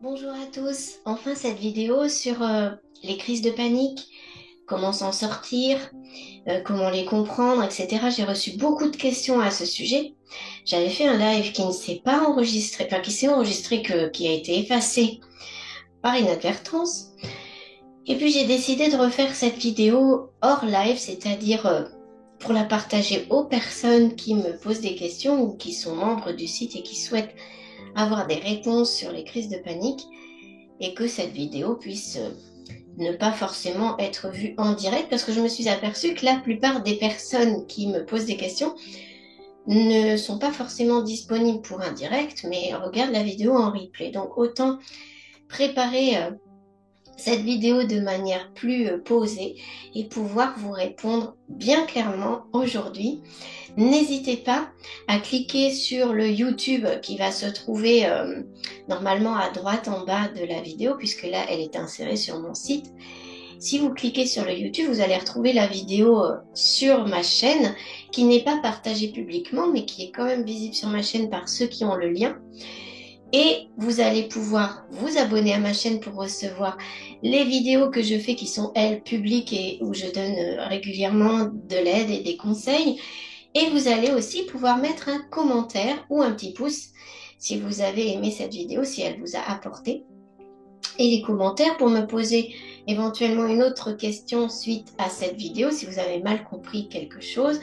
Bonjour à tous, enfin cette vidéo sur les crises de panique, comment s'en sortir, comment les comprendre, etc. J'ai reçu beaucoup de questions à ce sujet. J'avais fait un live qui ne s'est pas enregistré, enfin qui s'est enregistré, qui a été effacé par inadvertance. Et puis j'ai décidé de refaire cette vidéo hors live, c'est-à-dire pour la partager aux personnes qui me posent des questions ou qui sont membres du site et qui souhaitent avoir des réponses sur les crises de panique, et que cette vidéo puisse ne pas forcément être vue en direct, parce que je me suis aperçue que la plupart des personnes qui me posent des questions ne sont pas forcément disponibles pour un direct, mais regardent la vidéo en replay. Donc autant préparer cette vidéo de manière plus posée et pouvoir vous répondre bien clairement aujourd'hui. N'hésitez pas à cliquer sur le YouTube qui va se trouver normalement à droite en bas de la vidéo, puisque là elle est insérée sur mon site. Si vous cliquez sur le YouTube, vous allez retrouver la vidéo sur ma chaîne, qui n'est pas partagée publiquement, mais qui est quand même visible sur ma chaîne par ceux qui ont le lien. Et vous allez pouvoir vous abonner à ma chaîne pour recevoir les vidéos que je fais qui sont, elles, publiques et où je donne régulièrement de l'aide et des conseils. Et vous allez aussi pouvoir mettre un commentaire ou un petit pouce si vous avez aimé cette vidéo, si elle vous a apporté. Et les commentaires pour me poser éventuellement une autre question suite à cette vidéo, si vous avez mal compris quelque chose,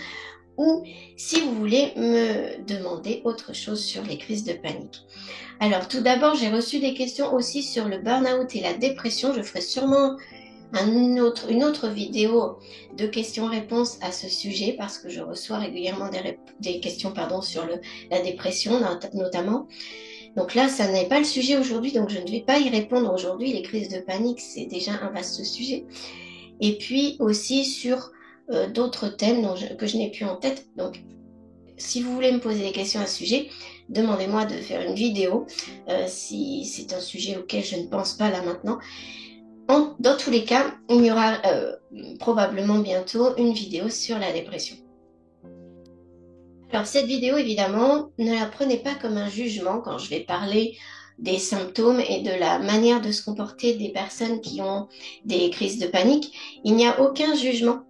ou si vous voulez me demander autre chose sur les crises de panique. Alors tout d'abord, j'ai reçu des questions aussi sur le burn-out et la dépression. Je ferai sûrement une autre vidéo de questions-réponses à ce sujet, parce que je reçois régulièrement des questions sur la dépression notamment. Donc là, ça n'est pas le sujet aujourd'hui, donc je ne vais pas y répondre aujourd'hui. Les crises de panique, c'est déjà un vaste sujet. Et puis aussi sur d'autres thèmes que je n'ai plus en tête. Donc si vous voulez me poser des questions à ce sujet, demandez-moi de faire une vidéo si c'est un sujet auquel je ne pense pas là maintenant. Dans tous les cas, il y aura probablement bientôt une vidéo sur la dépression. Alors cette vidéo, évidemment, ne la prenez pas comme un jugement quand je vais parler des symptômes et de la manière de se comporter des personnes qui ont des crises de panique. Il n'y a aucun jugement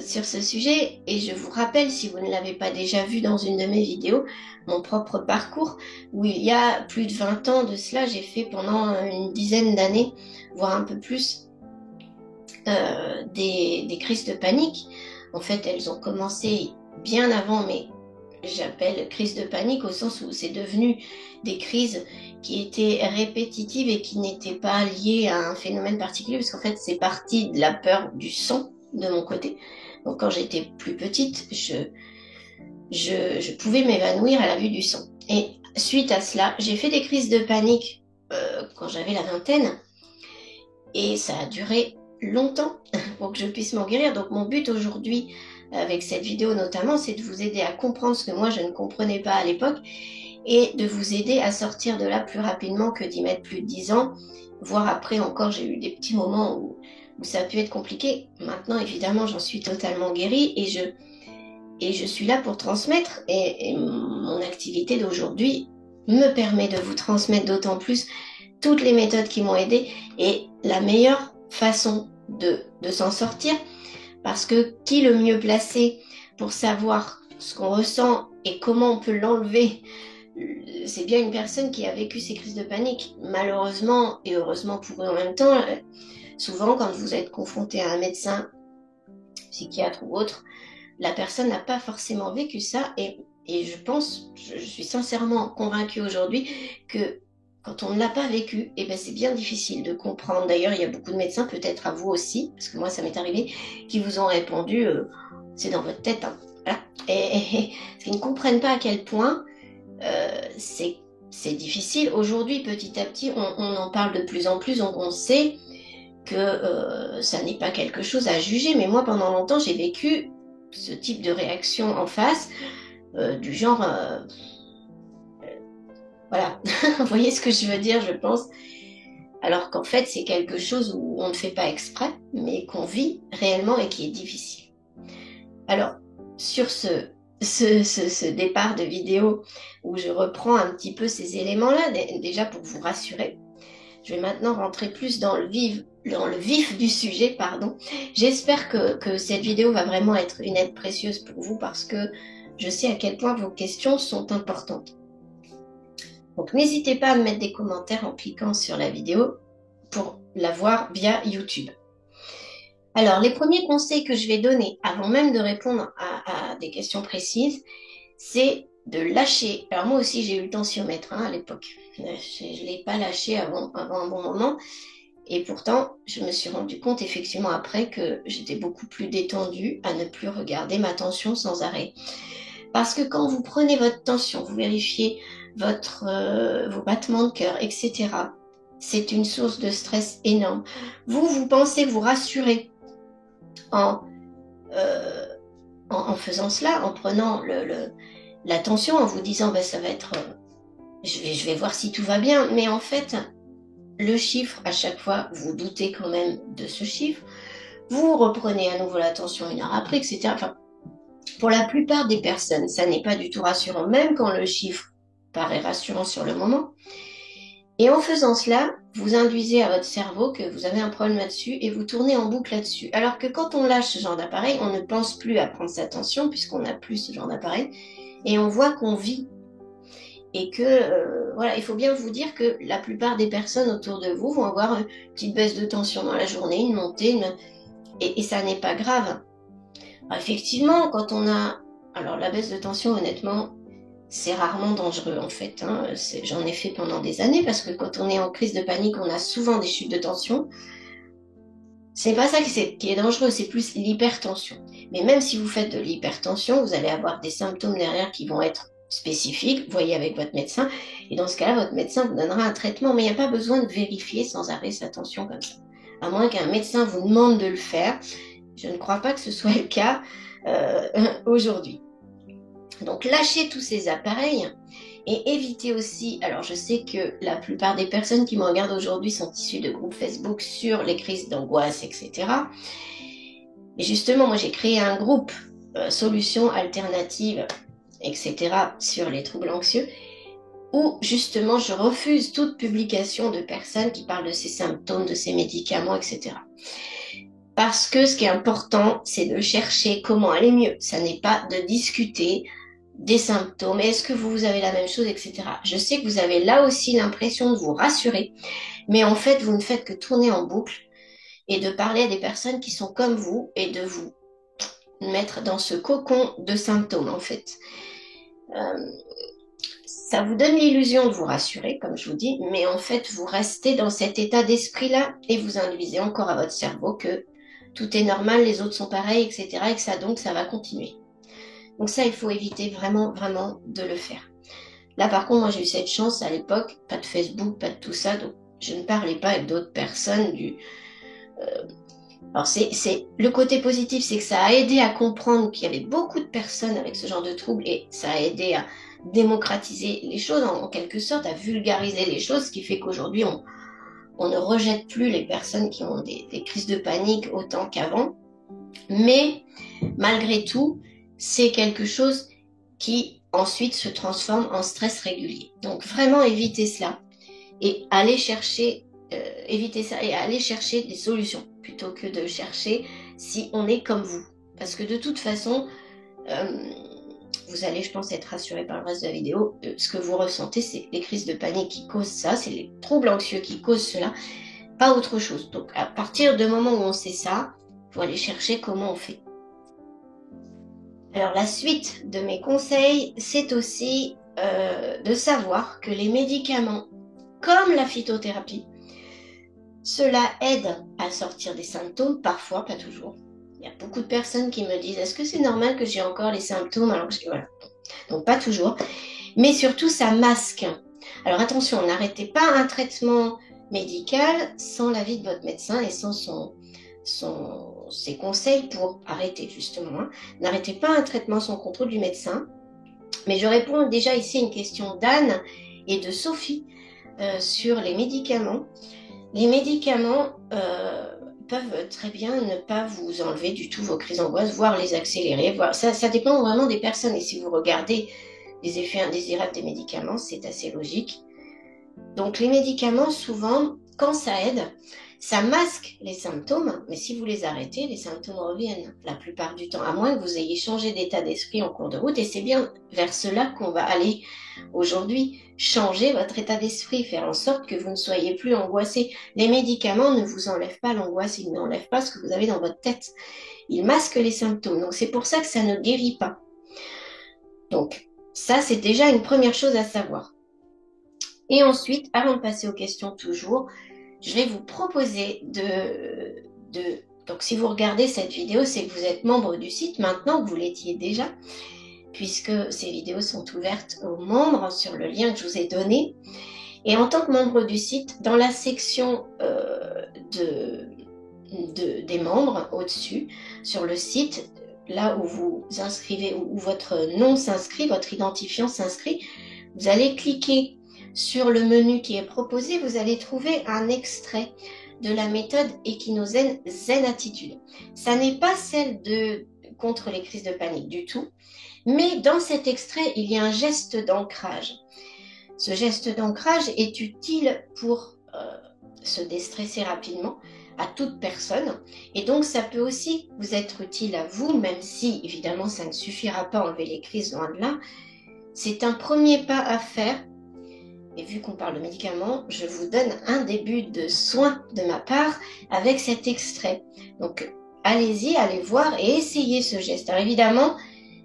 sur ce sujet, et je vous rappelle, si vous ne l'avez pas déjà vu dans une de mes vidéos, mon propre parcours, où il y a plus de 20 ans de cela, j'ai fait pendant une dizaine d'années, voire un peu plus, des crises de panique. En fait, elles ont commencé bien avant, mais j'appelle crise de panique au sens où c'est devenu des crises qui étaient répétitives et qui n'étaient pas liées à un phénomène particulier, parce qu'en fait, c'est parti de la peur du sang de mon côté. Donc quand j'étais plus petite, je pouvais m'évanouir à la vue du sang. Et suite à cela, j'ai fait des crises de panique quand j'avais la vingtaine, et ça a duré longtemps pour que je puisse m'en guérir. Donc mon but aujourd'hui, avec cette vidéo notamment, c'est de vous aider à comprendre ce que moi je ne comprenais pas à l'époque, et de vous aider à sortir de là plus rapidement que d'y mettre plus de 10 ans, voire après encore. J'ai eu des petits moments où ça a pu être compliqué. Maintenant, évidemment, j'en suis totalement guérie, et je suis là pour transmettre, et mon activité d'aujourd'hui me permet de vous transmettre d'autant plus toutes les méthodes qui m'ont aidé et la meilleure façon de s'en sortir, parce que qui le mieux placé pour savoir ce qu'on ressent et comment on peut l'enlever, c'est bien une personne qui a vécu ces crises de panique. Malheureusement et heureusement pour eux en même temps, souvent quand vous êtes confronté à un médecin, psychiatre ou autre, la personne n'a pas forcément vécu ça, et je suis sincèrement convaincue aujourd'hui que quand on ne l'a pas vécu, eh ben c'est bien difficile de comprendre. D'ailleurs, il y a beaucoup de médecins, peut-être à vous aussi, parce que moi ça m'est arrivé, qui vous ont répondu c'est dans votre tête, hein. Voilà. Parce qu'ils ne comprennent pas à quel point c'est difficile. Aujourd'hui, petit à petit, on en parle de plus en plus, donc on sait que ça n'est pas quelque chose à juger. Mais moi, pendant longtemps, j'ai vécu ce type de réaction en face, du genre, voilà, vous voyez ce que je veux dire, je pense. Alors qu'en fait, c'est quelque chose où on ne fait pas exprès, mais qu'on vit réellement et qui est difficile. Alors, sur ce, ce départ de vidéo où je reprends un petit peu ces éléments-là, déjà pour vous rassurer. Je vais maintenant rentrer plus dans le vif du sujet, pardon. J'espère que cette vidéo va vraiment être une aide précieuse pour vous parce que je sais à quel point vos questions sont importantes. Donc n'hésitez pas à me mettre des commentaires en cliquant sur la vidéo pour la voir via YouTube. Alors, les premiers conseils que je vais donner avant même de répondre à des questions précises, c'est de lâcher. Alors moi aussi, j'ai eu le tensiomètre à l'époque. Je ne l'ai pas lâché avant un bon moment. Et pourtant, je me suis rendu compte effectivement après que j'étais beaucoup plus détendue à ne plus regarder ma tension sans arrêt. Parce que quand vous prenez votre tension, vous vérifiez vos battements de cœur, etc., c'est une source de stress énorme. Vous pensez vous rassurer en, euh, en faisant cela, en prenant la tension, en vous disant ben, ça va être, je vais voir si tout va bien, mais en fait, le chiffre, à chaque fois, vous doutez quand même de ce chiffre, vous reprenez à nouveau la tension une heure après, etc. Enfin, pour la plupart des personnes, ça n'est pas du tout rassurant, même quand le chiffre paraît rassurant sur le moment. Et en faisant cela, vous induisez à votre cerveau que vous avez un problème là-dessus et vous tournez en boucle là-dessus. Alors que quand on lâche ce genre d'appareil, on ne pense plus à prendre sa tension puisqu'on n'a plus ce genre d'appareil et on voit qu'on vit. Et que, voilà, il faut bien vous dire que la plupart des personnes autour de vous vont avoir une petite baisse de tension dans la journée, une montée, et ça n'est pas grave. Alors, effectivement, quand on a... Alors la baisse de tension, honnêtement, c'est rarement dangereux en fait. Hein. J'en ai fait pendant des années parce que quand on est en crise de panique, on a souvent des chutes de tension. C'est pas ça qui est dangereux, c'est plus l'hypertension. Mais même si vous faites de l'hypertension, vous allez avoir des symptômes derrière qui vont être spécifiques, voyez avec votre médecin. Et dans ce cas-là, votre médecin vous donnera un traitement, mais il n'y a pas besoin de vérifier sans arrêt sa tension comme ça. À moins qu'un médecin vous demande de le faire. Je ne crois pas que ce soit le cas aujourd'hui. Donc lâchez tous ces appareils et évitez aussi, alors je sais que la plupart des personnes qui me regardent aujourd'hui sont issues de groupes Facebook sur les crises d'angoisse, etc. Et justement, moi j'ai créé un groupe solutions alternatives, etc. sur les troubles anxieux où justement je refuse toute publication de personnes qui parlent de ces symptômes, de ces médicaments, etc. Parce que ce qui est important, c'est de chercher comment aller mieux. Ça n'est pas de discuter des symptômes, est-ce que vous avez la même chose, etc. Je sais que vous avez là aussi l'impression de vous rassurer, mais en fait, vous ne faites que tourner en boucle et de parler à des personnes qui sont comme vous et de vous mettre dans ce cocon de symptômes, en fait. Ça vous donne l'illusion de vous rassurer, comme je vous dis, mais en fait, vous restez dans cet état d'esprit-là et vous induisez encore à votre cerveau que tout est normal, les autres sont pareils, etc. et que ça, donc, ça va continuer. Donc ça, il faut éviter vraiment, vraiment de le faire. Là, par contre, moi, j'ai eu cette chance à l'époque, pas de Facebook, pas de tout ça, donc je ne parlais pas avec d'autres personnes Alors, le côté positif, c'est que ça a aidé à comprendre qu'il y avait beaucoup de personnes avec ce genre de troubles et ça a aidé à démocratiser les choses, en quelque sorte, à vulgariser les choses, ce qui fait qu'aujourd'hui, on ne rejette plus les personnes qui ont des crises de panique autant qu'avant. Mais, malgré tout, c'est quelque chose qui ensuite se transforme en stress régulier. Donc vraiment évitez cela et allez chercher, évitez ça et allez chercher des solutions plutôt que de chercher si on est comme vous. Parce que de toute façon, vous allez, je pense, être rassuré par le reste de la vidéo. Ce que vous ressentez, c'est les crises de panique qui causent ça, c'est les troubles anxieux qui causent cela, pas autre chose. Donc à partir du moment où on sait ça, il faut aller chercher comment on fait. Alors la suite de mes conseils, c'est aussi de savoir que les médicaments, comme la phytothérapie, cela aide à sortir des symptômes, parfois, pas toujours. Il y a beaucoup de personnes qui me disent, est-ce que c'est normal que j'ai encore les symptômes alors que voilà. Donc pas toujours. Mais surtout, ça masque. Alors attention, n'arrêtez pas un traitement médical sans l'avis de votre médecin et sans ses conseils pour arrêter justement. Hein. N'arrêtez pas un traitement sans contrôle du médecin. Mais je réponds déjà ici à une question d'Anne et de Sophie sur les médicaments. Les médicaments peuvent très bien ne pas vous enlever du tout vos crises d'angoisse, voire les accélérer. Ça dépend vraiment des personnes. Et si vous regardez les effets indésirables des médicaments, c'est assez logique. Donc les médicaments, souvent, quand ça aide, ça masque les symptômes, mais si vous les arrêtez, les symptômes reviennent la plupart du temps, à moins que vous ayez changé d'état d'esprit en cours de route. Et c'est bien vers cela qu'on va aller aujourd'hui, changer votre état d'esprit, faire en sorte que vous ne soyez plus angoissé. Les médicaments ne vous enlèvent pas l'angoisse, ils n'enlèvent pas ce que vous avez dans votre tête. Ils masquent les symptômes. Donc c'est pour ça que ça ne guérit pas. Donc ça, c'est déjà une première chose à savoir. Et ensuite, avant de passer aux questions toujours, je vais vous proposer donc si vous regardez cette vidéo, c'est que vous êtes membre du site, maintenant que vous l'étiez déjà, puisque ces vidéos sont ouvertes aux membres sur le lien que je vous ai donné. Et en tant que membre du site, dans la section des membres au-dessus, sur le site, là où vous inscrivez, où votre nom s'inscrit, votre identifiant s'inscrit, vous allez cliquer sur le menu qui est proposé, vous allez trouver un extrait de la méthode Echinozène Zen Attitude. Ça n'est pas celle contre les crises de panique du tout, mais dans cet extrait, il y a un geste d'ancrage. Ce geste d'ancrage est utile pour se déstresser rapidement à toute personne, et donc ça peut aussi vous être utile à vous, même si évidemment ça ne suffira pas à enlever les crises, loin de là. C'est un premier pas à faire. Et vu qu'on parle de médicaments, je vous donne un début de soin de ma part avec cet extrait. Donc, allez-y, allez voir et essayez ce geste. Alors évidemment,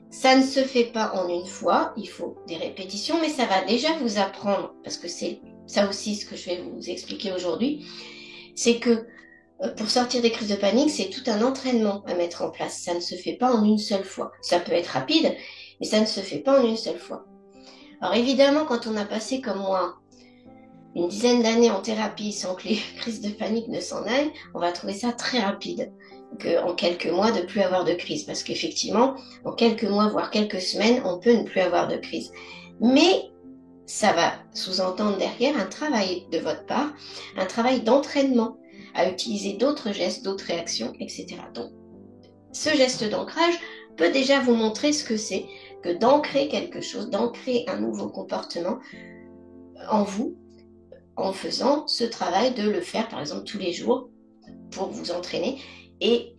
ça ne se fait pas en une fois, il faut des répétitions, mais ça va déjà vous apprendre, parce que c'est ça aussi ce que je vais vous expliquer aujourd'hui, c'est que pour sortir des crises de panique, c'est tout un entraînement à mettre en place. Ça ne se fait pas en une seule fois. Ça peut être rapide, mais ça ne se fait pas en une seule fois. Alors évidemment, quand on a passé comme moi une dizaine d'années en thérapie sans que les crises de panique ne s'en aillent, on va trouver ça très rapide, en quelques mois de plus avoir de crise. Parce qu'effectivement, en quelques mois, voire quelques semaines, on peut ne plus avoir de crise. Mais ça va sous-entendre derrière un travail de votre part, un travail d'entraînement à utiliser d'autres gestes, d'autres réactions, etc. Donc, ce geste d'ancrage peut déjà vous montrer ce que c'est que d'ancrer quelque chose, d'ancrer un nouveau comportement en vous, en faisant ce travail de le faire, par exemple, tous les jours pour vous entraîner et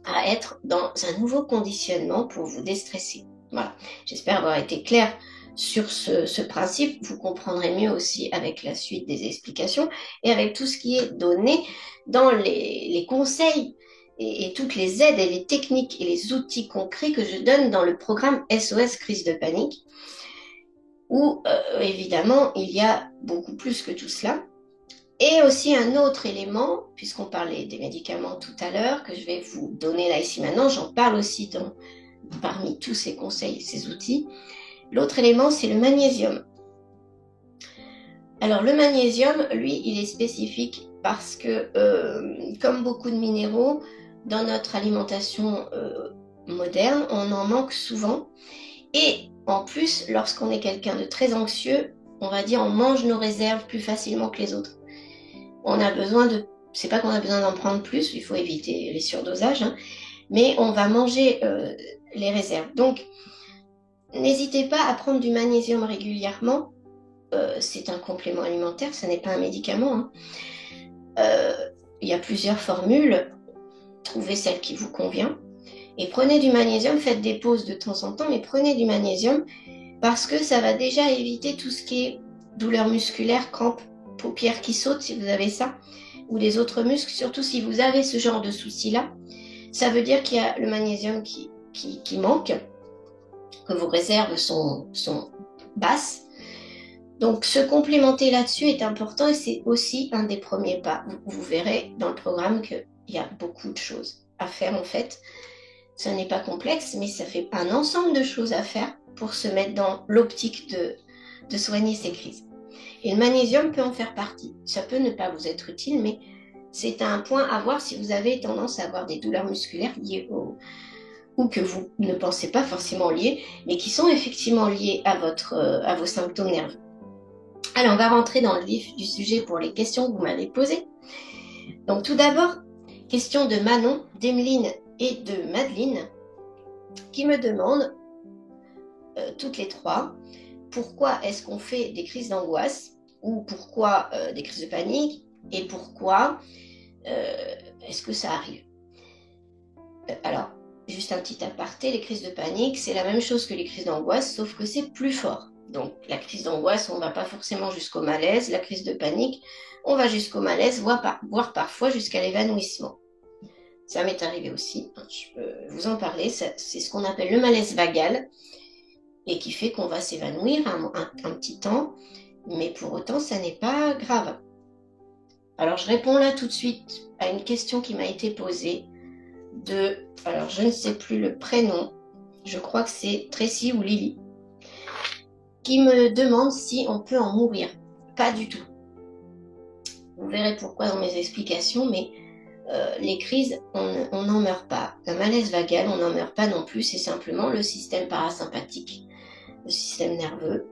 à être dans un nouveau conditionnement pour vous déstresser. Voilà, j'espère avoir été claire sur ce principe. Vous comprendrez mieux aussi avec la suite des explications et avec tout ce qui est donné dans les conseils et toutes les aides et les techniques et les outils concrets que je donne dans le programme SOS Crise de panique, où évidemment il y a beaucoup plus que tout cela. Et aussi un autre élément, puisqu'on parlait des médicaments tout à l'heure, que je vais vous donner là ici maintenant, j'en parle aussi parmi tous ces conseils, ces outils. L'autre élément, c'est le magnésium. Alors le magnésium, lui, il est spécifique parce que, comme beaucoup de minéraux, dans notre alimentation moderne, on en manque souvent. Et en plus, lorsqu'on est quelqu'un de très anxieux, on va dire on mange nos réserves plus facilement que les autres. On a besoin c'est pas qu'on a besoin d'en prendre plus, il faut éviter les surdosages, hein, mais on va manger les réserves. Donc, n'hésitez pas à prendre du magnésium régulièrement. C'est un complément alimentaire, ce n'est pas un médicament. Hein. Il y a plusieurs formules, trouvez celle qui vous convient. Et prenez du magnésium, faites des pauses de temps en temps, mais prenez du magnésium parce que ça va déjà éviter tout ce qui est douleur musculaire, crampes, paupières qui sautent si vous avez ça, ou les autres muscles, surtout si vous avez ce genre de soucis-là. Ça veut dire qu'il y a le magnésium qui manque, que vos réserves sont basses. Donc se complémenter là-dessus est important et c'est aussi un des premiers pas. Vous verrez dans le programme qu'il y a beaucoup de choses à faire en fait. Ce n'est pas complexe, mais ça fait un ensemble de choses à faire pour se mettre dans l'optique de soigner ces crises. Et le magnésium peut en faire partie. Ça peut ne pas vous être utile, mais c'est un point à voir si vous avez tendance à avoir des douleurs musculaires liées ou que vous ne pensez pas forcément liées, mais qui sont effectivement liées à vos symptômes nerveux. Alors, on va rentrer dans le vif du sujet pour les questions que vous m'avez posées. Donc, tout d'abord, Question de Manon, d'Emeline et de Madeleine qui me demandent, toutes les trois, pourquoi est-ce qu'on fait des crises d'angoisse ou pourquoi des crises de panique et pourquoi est-ce que ça arrive. Alors, juste un petit aparté, les crises de panique, c'est la même chose que les crises d'angoisse, sauf que c'est plus fort. Donc, la crise d'angoisse, on ne va pas forcément jusqu'au malaise. La crise de panique, on va jusqu'au malaise, voire parfois jusqu'à l'évanouissement. Ça m'est arrivé aussi, je peux vous en parler. C'est ce qu'on appelle le malaise vagal et qui fait qu'on va s'évanouir un petit temps, mais pour autant, ça n'est pas grave. Alors, je réponds là tout de suite à une question qui m'a été posée alors je ne sais plus le prénom, je crois que c'est Tracy ou Lily, qui me demande si on peut en mourir. Pas du tout. Vous verrez pourquoi dans mes explications, mais les crises, on n'en meurt pas. Un malaise vagal, on n'en meurt pas non plus, c'est simplement le système parasympathique, le système nerveux,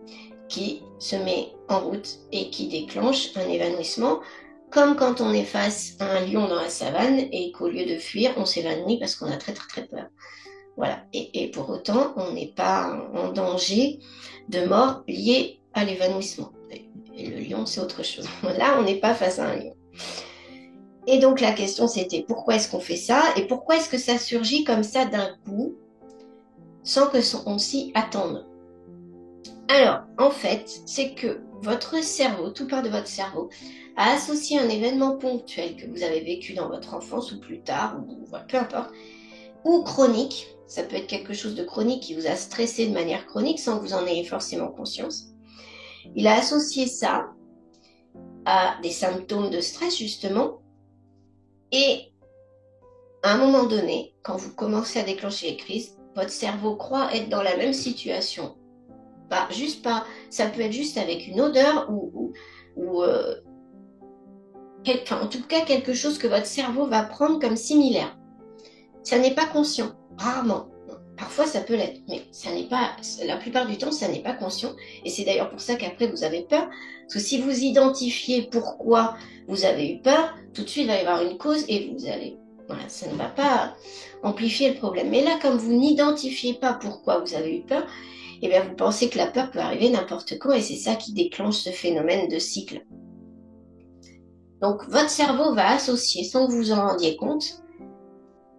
qui se met en route et qui déclenche un évanouissement, comme quand on est face à un lion dans la savane et qu'au lieu de fuir, on s'évanouit parce qu'on a très très très peur. Voilà. Et pour autant, on n'est pas en danger de mort lié à l'évanouissement. Et le lion, c'est autre chose. Là, on n'est pas face à un lion. Et donc la question, c'était pourquoi est-ce qu'on fait ça et pourquoi est-ce que ça surgit comme ça d'un coup sans qu'on s'y attende. Alors, en fait, c'est que votre cerveau, tout part de votre cerveau, a associé un événement ponctuel que vous avez vécu dans votre enfance ou plus tard, ou peu importe, ou chronique, ça peut être quelque chose de chronique qui vous a stressé de manière chronique sans que vous en ayez forcément conscience. Il a associé ça à des symptômes de stress justement, et à un moment donné, quand vous commencez à déclencher les crises, votre cerveau croit être dans la même situation. Ça peut être juste avec une odeur en tout cas quelque chose que votre cerveau va prendre comme similaire. Ça n'est pas conscient, rarement. Parfois ça peut l'être, mais la plupart du temps ça n'est pas conscient. Et c'est d'ailleurs pour ça qu'après vous avez peur. Parce que si vous identifiez pourquoi vous avez eu peur, tout de suite il va y avoir une cause et vous allez... Voilà, ça ne va pas amplifier le problème. Mais là, comme vous n'identifiez pas pourquoi vous avez eu peur, eh bien vous pensez que la peur peut arriver n'importe quand et c'est ça qui déclenche ce phénomène de cycle. Donc votre cerveau va associer, sans que vous vous en rendiez compte,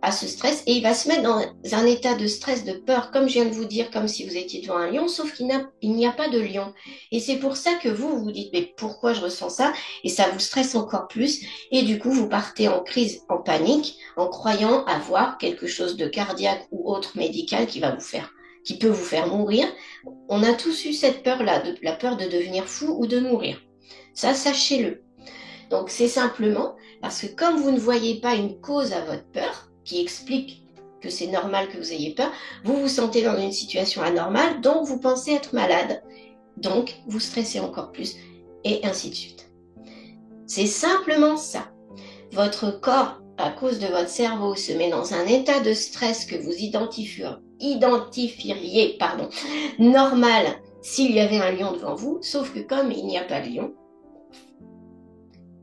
à ce stress et il va se mettre dans un état de stress, de peur, comme je viens de vous dire, comme si vous étiez devant un lion, sauf qu'il n'y a pas de lion. Et c'est pour ça que vous vous dites, mais pourquoi je ressens ça? Et ça vous stresse encore plus. Et du coup, vous partez en crise, en panique, en croyant avoir quelque chose de cardiaque ou autre médical qui peut vous faire mourir. On a tous eu cette peur-là, la peur de devenir fou ou de mourir. Ça, sachez-le. Donc, c'est simplement parce que comme vous ne voyez pas une cause à votre peur, qui explique que c'est normal que vous ayez peur, vous vous sentez dans une situation anormale, donc vous pensez être malade, donc vous stressez encore plus, et ainsi de suite. C'est simplement ça. Votre corps, à cause de votre cerveau, se met dans un état de stress que vous identifieriez normal s'il y avait un lion devant vous, sauf que comme il n'y a pas de lion,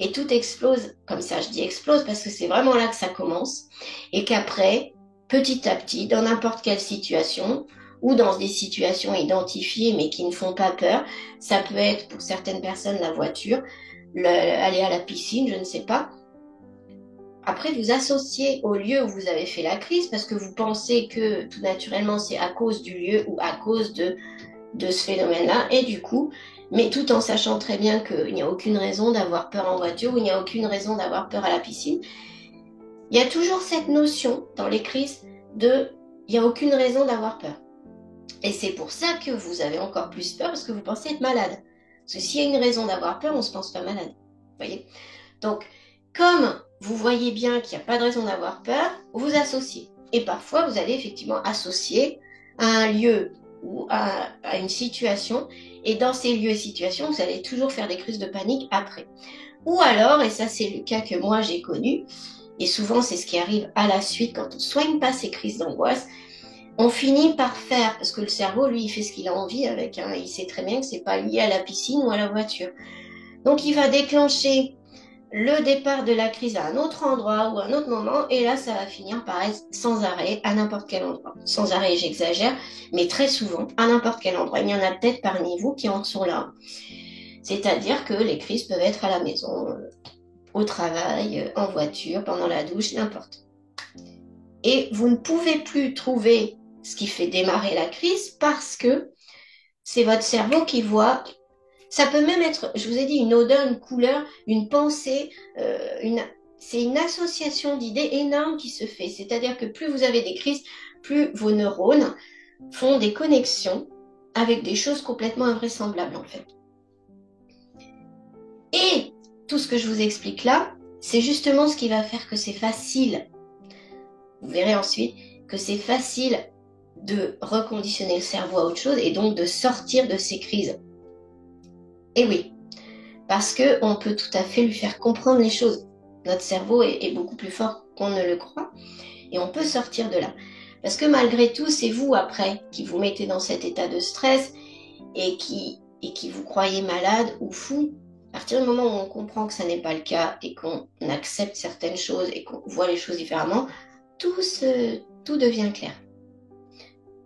et tout explose, comme ça je dis explose parce que c'est vraiment là que ça commence, et qu'après, petit à petit, dans n'importe quelle situation, ou dans des situations identifiées mais qui ne font pas peur, ça peut être pour certaines personnes la voiture, aller à la piscine, je ne sais pas. Après, vous associez au lieu où vous avez fait la crise parce que vous pensez que tout naturellement c'est à cause du lieu ou à cause de ce phénomène-là, et du coup, mais tout en sachant très bien qu'il n'y a aucune raison d'avoir peur en voiture ou il n'y a aucune raison d'avoir peur à la piscine, il y a toujours cette notion dans les crises il n'y a aucune raison d'avoir peur. Et c'est pour ça que vous avez encore plus peur parce que vous pensez être malade. Parce que s'il y a une raison d'avoir peur, on ne se pense pas malade. Vous voyez? Donc, comme vous voyez bien qu'il n'y a pas de raison d'avoir peur, vous associez. Et parfois, vous allez effectivement associer à un lieu ou à une situation, et dans ces lieux et situations, vous allez toujours faire des crises de panique après. Ou alors, et ça c'est le cas que moi j'ai connu, et souvent c'est ce qui arrive à la suite quand on ne soigne pas ces crises d'angoisse, on finit par faire, parce que le cerveau, lui, il fait ce qu'il a envie avec, il sait très bien que c'est pas lié à la piscine ou à la voiture. Donc il va déclencher le départ de la crise à un autre endroit ou à un autre moment, et là, ça va finir par être sans arrêt à n'importe quel endroit. Sans arrêt, j'exagère, mais très souvent, à n'importe quel endroit. Il y en a peut-être parmi vous qui en sont là. C'est-à-dire que les crises peuvent être à la maison, au travail, en voiture, pendant la douche, n'importe. Et vous ne pouvez plus trouver ce qui fait démarrer la crise parce que c'est votre cerveau qui voit. Ça peut même être, je vous ai dit, une odeur, une couleur, une pensée, c'est une association d'idées énorme qui se fait. C'est-à-dire que plus vous avez des crises, plus vos neurones font des connexions avec des choses complètement invraisemblables en fait. Et tout ce que je vous explique là, c'est justement ce qui va faire que c'est facile. Vous verrez ensuite que c'est facile de reconditionner le cerveau à autre chose et donc de sortir de ces crises. Et oui, parce qu'on peut tout à fait lui faire comprendre les choses. Notre cerveau est beaucoup plus fort qu'on ne le croit et on peut sortir de là. Parce que malgré tout, c'est vous après qui vous mettez dans cet état de stress et qui vous croyez malade ou fou. À partir du moment où on comprend que ça n'est pas le cas et qu'on accepte certaines choses et qu'on voit les choses différemment, tout devient clair.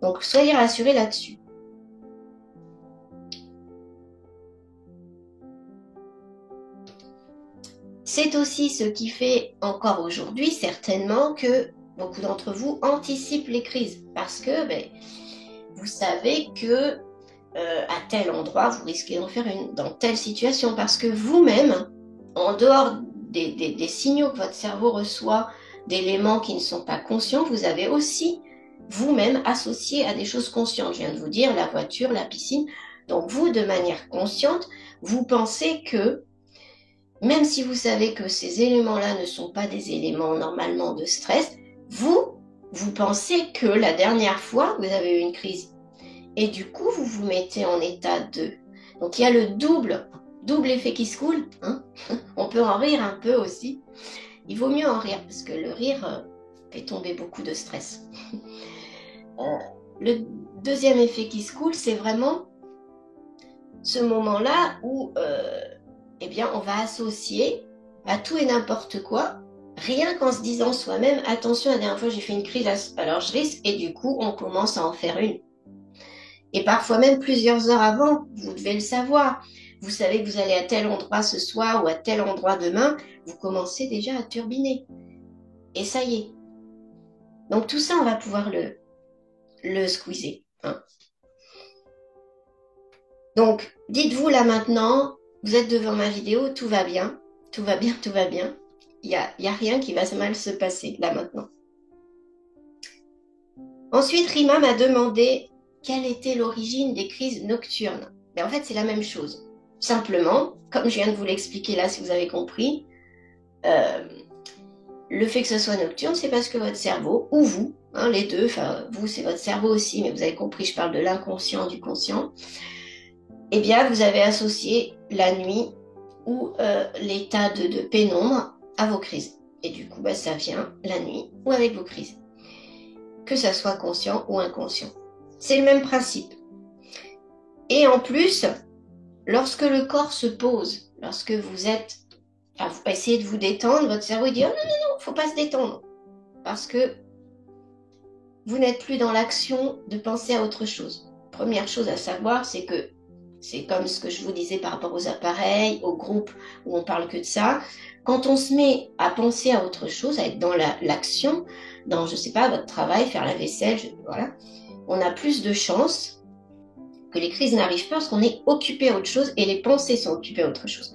Donc soyez rassurés là-dessus. C'est aussi ce qui fait encore aujourd'hui certainement que beaucoup d'entre vous anticipent les crises parce que vous savez que à tel endroit vous risquez d'en faire une dans telle situation parce que vous-même, en dehors des signaux que votre cerveau reçoit d'éléments qui ne sont pas conscients, vous avez aussi vous-même associé à des choses conscientes. Je viens de vous dire la voiture, la piscine. Donc vous, de manière consciente, vous pensez que même si vous savez que ces éléments-là ne sont pas des éléments normalement de stress, vous pensez que la dernière fois, vous avez eu une crise. Et du coup, vous vous mettez en état de... Donc il y a le double effet qui se coule. Hein. On peut en rire un peu aussi. Il vaut mieux en rire parce que le rire fait tomber beaucoup de stress. Le deuxième effet qui se coule, c'est vraiment ce moment-là où eh bien, on va associer à tout et n'importe quoi, rien qu'en se disant soi-même, attention, la dernière fois j'ai fait une crise, alors je risque, et du coup, on commence à en faire une. Et parfois même plusieurs heures avant, vous devez le savoir. Vous savez que vous allez à tel endroit ce soir ou à tel endroit demain, vous commencez déjà à turbiner. Et ça y est. Donc tout ça, on va pouvoir le squeezer. Hein. Donc, dites-vous là maintenant, vous êtes devant ma vidéo, tout va bien, tout va bien, tout va bien. Il y a rien qui va mal se passer là maintenant. Ensuite, Rima m'a demandé quelle était l'origine des crises nocturnes. Mais en fait, c'est la même chose. Simplement, comme je viens de vous l'expliquer là, si vous avez compris, le fait que ce soit nocturne, c'est parce que votre cerveau, ou vous, hein, les deux, enfin vous c'est votre cerveau aussi, mais vous avez compris, je parle de l'inconscient, du conscient, eh bien vous avez associé la nuit ou l'état de pénombre à vos crises. Et du coup, ça vient la nuit ou avec vos crises. Que ça soit conscient ou inconscient. C'est le même principe. Et en plus, lorsque le corps se pose, lorsque vous êtes à essayer de vous détendre, votre cerveau dit « Oh non, non, non, faut pas se détendre ». Parce que vous n'êtes plus dans l'action de penser à autre chose. Première chose à savoir, c'est que c'est comme ce que je vous disais par rapport aux appareils, aux groupes où on parle que de ça. Quand on se met à penser à autre chose, à être dans l'action, dans, je sais pas, votre travail, faire la vaisselle, voilà, on a plus de chances que les crises n'arrivent pas parce qu'on est occupé à autre chose et les pensées sont occupées à autre chose.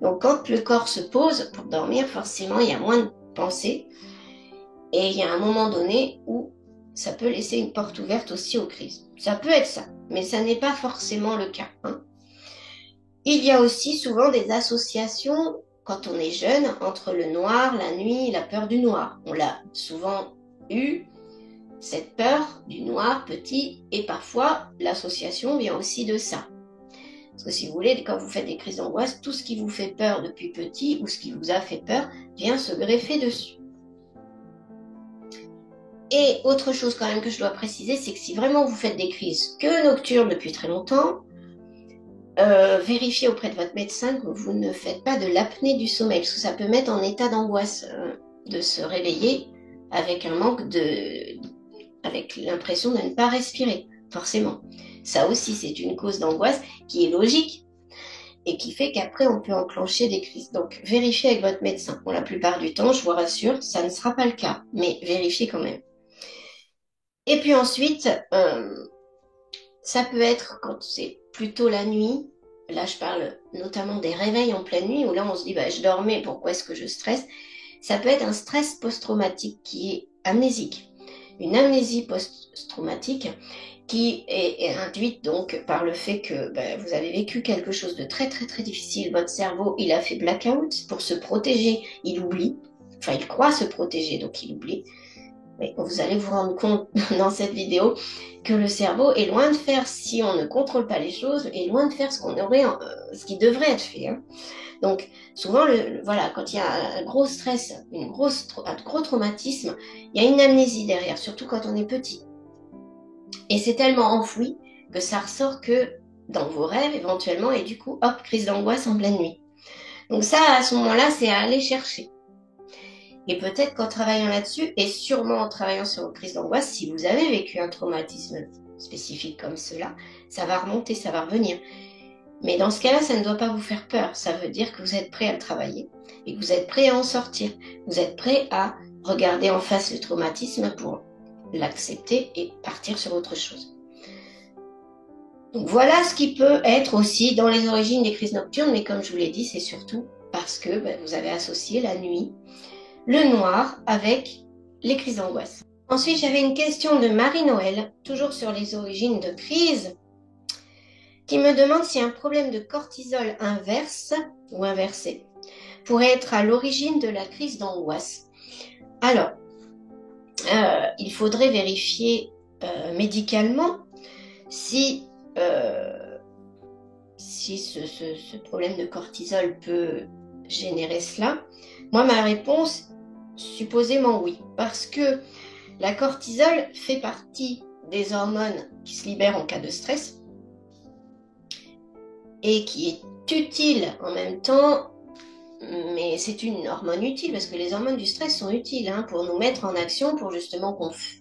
Donc quand le corps se pose pour dormir, forcément, il y a moins de pensées et il y a un moment donné où ça peut laisser une porte ouverte aussi aux crises. Ça peut être ça, mais ça n'est pas forcément le cas. Hein. Il y a aussi souvent des associations, quand on est jeune, entre le noir, la nuit et la peur du noir. On l'a souvent eu, cette peur du noir petit, et parfois l'association vient aussi de ça. Parce que si vous voulez, quand vous faites des crises d'angoisse, tout ce qui vous fait peur depuis petit ou ce qui vous a fait peur vient se greffer dessus. Et autre chose quand même que je dois préciser, c'est que si vraiment vous faites des crises que nocturnes depuis très longtemps, vérifiez auprès de votre médecin que vous ne faites pas de l'apnée du sommeil, parce que ça peut mettre en état d'angoisse de se réveiller avec un manque de, avec l'impression de ne pas respirer, forcément. Ça aussi, c'est une cause d'angoisse qui est logique et qui fait qu'après, on peut enclencher des crises. Donc, vérifiez avec votre médecin. Pour la plupart du temps, je vous rassure, ça ne sera pas le cas, mais vérifiez quand même. Et puis ensuite, ça peut être quand c'est plutôt la nuit. Là, je parle notamment des réveils en pleine nuit où là, on se dit, bah, je dormais, pourquoi est-ce que je stresse? Ça peut être un stress post-traumatique qui est amnésique. Une amnésie post-traumatique qui est induite donc par le fait que ben, vous avez vécu quelque chose de très très très difficile. Votre cerveau, il a fait blackout pour se protéger, il oublie. Enfin, il croit se protéger, donc il oublie. Mais vous allez vous rendre compte dans cette vidéo que le cerveau est loin de faire, si on ne contrôle pas les choses, est loin de faire ce qui devrait être fait. Hein. Donc, souvent, voilà, quand il y a un gros stress, un gros traumatisme, il y a une amnésie derrière, surtout quand on est petit. Et c'est tellement enfoui que ça ressort que dans vos rêves éventuellement, et du coup, hop, crise d'angoisse en pleine nuit. Donc ça, à ce moment-là, c'est à aller chercher. Et peut-être qu'en travaillant là-dessus, et sûrement en travaillant sur vos crises d'angoisse, si vous avez vécu un traumatisme spécifique comme cela, ça va remonter, ça va revenir. Mais dans ce cas-là, ça ne doit pas vous faire peur. Ça veut dire que vous êtes prêt à le travailler et que vous êtes prêt à en sortir. Vous êtes prêt à regarder en face le traumatisme pour l'accepter et partir sur autre chose. Donc voilà ce qui peut être aussi dans les origines des crises nocturnes, mais comme je vous l'ai dit, c'est surtout parce que vous avez associé la nuit, le noir avec les crises d'angoisse. Ensuite, j'avais une question de Marie-Noël, toujours sur les origines de crise, qui me demande si un problème de cortisol inverse ou inversé pourrait être à l'origine de la crise d'angoisse. Alors, il faudrait vérifier médicalement si ce problème de cortisol peut générer cela. Moi, ma réponse, supposément oui, parce que la cortisol fait partie des hormones qui se libèrent en cas de stress et qui est utile en même temps, mais c'est une hormone utile parce que les hormones du stress sont utiles hein, pour nous mettre en action, pour justement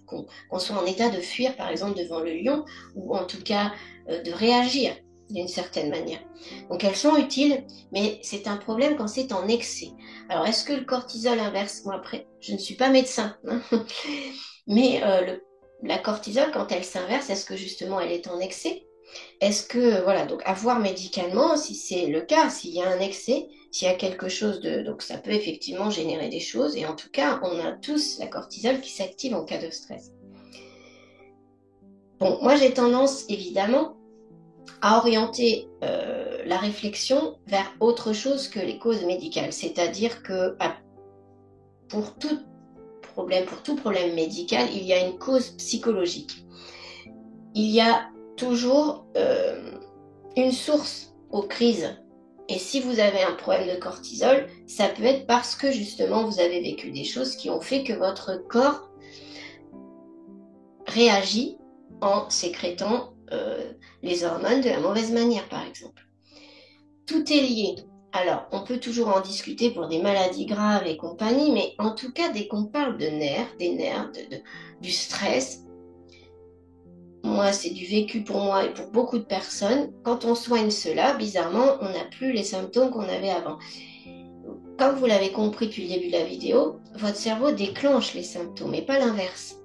qu'on soit en état de fuir par exemple devant le lion ou en tout cas de réagir d'une certaine manière. Donc elles sont utiles, mais c'est un problème quand c'est en excès. Alors est-ce que le cortisol inverse? Moi après, je ne suis pas médecin, hein, mais la cortisol quand elle s'inverse, est-ce que justement elle est en excès? Est-ce que, voilà, donc à voir médicalement si c'est le cas, s'il y a un excès, s'il y a quelque chose de... Donc ça peut effectivement générer des choses, et en tout cas, on a tous la cortisol qui s'active en cas de stress. Bon, moi j'ai tendance, évidemment, à orienter la réflexion vers autre chose que les causes médicales. C'est-à-dire que pour tout problème médical, il y a une cause psychologique. Il y a toujours une source aux crises. Et si vous avez un problème de cortisol, ça peut être parce que justement vous avez vécu des choses qui ont fait que votre corps réagit en sécrétant les hormones de la mauvaise manière, par exemple. Tout est lié. Alors, on peut toujours en discuter pour des maladies graves et compagnie, mais en tout cas, dès qu'on parle de nerfs, des nerfs, du stress, moi, c'est du vécu pour moi et pour beaucoup de personnes. Quand on soigne cela, bizarrement, on n'a plus les symptômes qu'on avait avant. Comme vous l'avez compris depuis le début de la vidéo, votre cerveau déclenche les symptômes et pas l'inverse.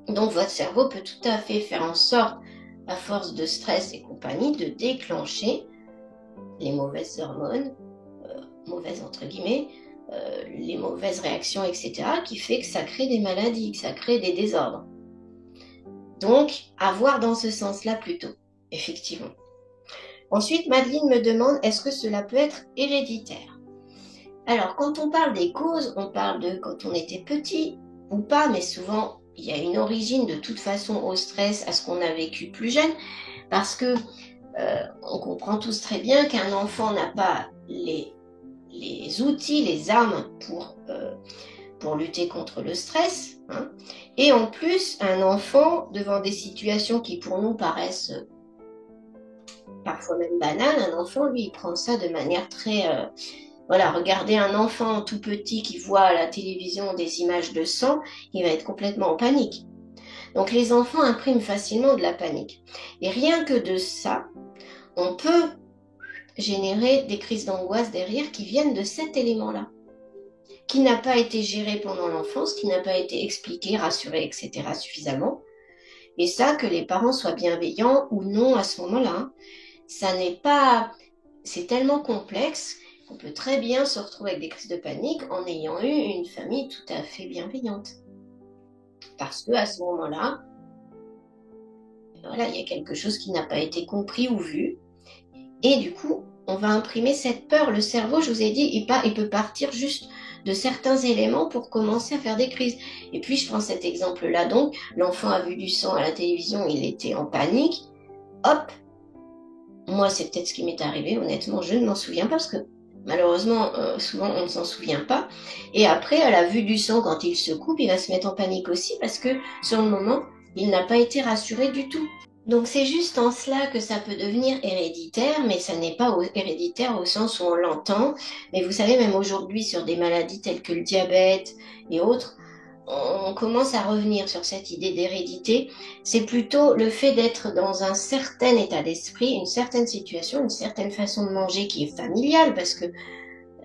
Donc votre cerveau peut tout à fait faire en sorte, à force de stress et compagnie, de déclencher les mauvaises hormones, mauvaises entre guillemets, les mauvaises réactions, etc., qui fait que ça crée des maladies, que ça crée des désordres. Donc, à voir dans ce sens-là plutôt, effectivement. Ensuite, Madeleine me demande, est-ce que cela peut être héréditaire? Alors, quand on parle des causes, on parle de quand on était petit ou pas, mais souvent, il y a une origine de toute façon au stress, à ce qu'on a vécu plus jeune, parce que on comprend tous très bien qu'un enfant n'a pas les outils, les armes pour lutter contre le stress. Hein. Et en plus, un enfant, devant des situations qui pour nous paraissent parfois même banal, un enfant, lui, il prend ça de manière très... voilà, regardez un enfant tout petit qui voit à la télévision des images de sang, il va être complètement en panique. Donc les enfants impriment facilement de la panique. Et rien que de ça, on peut générer des crises d'angoisse derrière qui viennent de cet élément-là, qui n'a pas été géré pendant l'enfance, qui n'a pas été expliqué, rassuré, etc. suffisamment. Et ça, que les parents soient bienveillants ou non à ce moment-là, hein, ça n'est pas... C'est tellement complexe qu'on peut très bien se retrouver avec des crises de panique en ayant eu une famille tout à fait bienveillante. Parce que à ce moment-là, voilà, il y a quelque chose qui n'a pas été compris ou vu. Et du coup, on va imprimer cette peur. Le cerveau, je vous ai dit, il peut partir juste de certains éléments pour commencer à faire des crises. Et puis, je prends cet exemple-là. Donc, l'enfant a vu du sang à la télévision, il était en panique. Hop, moi, c'est peut-être ce qui m'est arrivé. Honnêtement, je ne m'en souviens pas parce que malheureusement, souvent, on ne s'en souvient pas. Et après, à la vue du sang, quand il se coupe, il va se mettre en panique aussi parce que sur le moment, il n'a pas été rassuré du tout. Donc c'est juste en cela que ça peut devenir héréditaire, mais ça n'est pas héréditaire au sens où on l'entend. Mais vous savez, même aujourd'hui, sur des maladies telles que le diabète et autres, on commence à revenir sur cette idée d'hérédité. C'est plutôt le fait d'être dans un certain état d'esprit, une certaine situation, une certaine façon de manger qui est familiale, parce que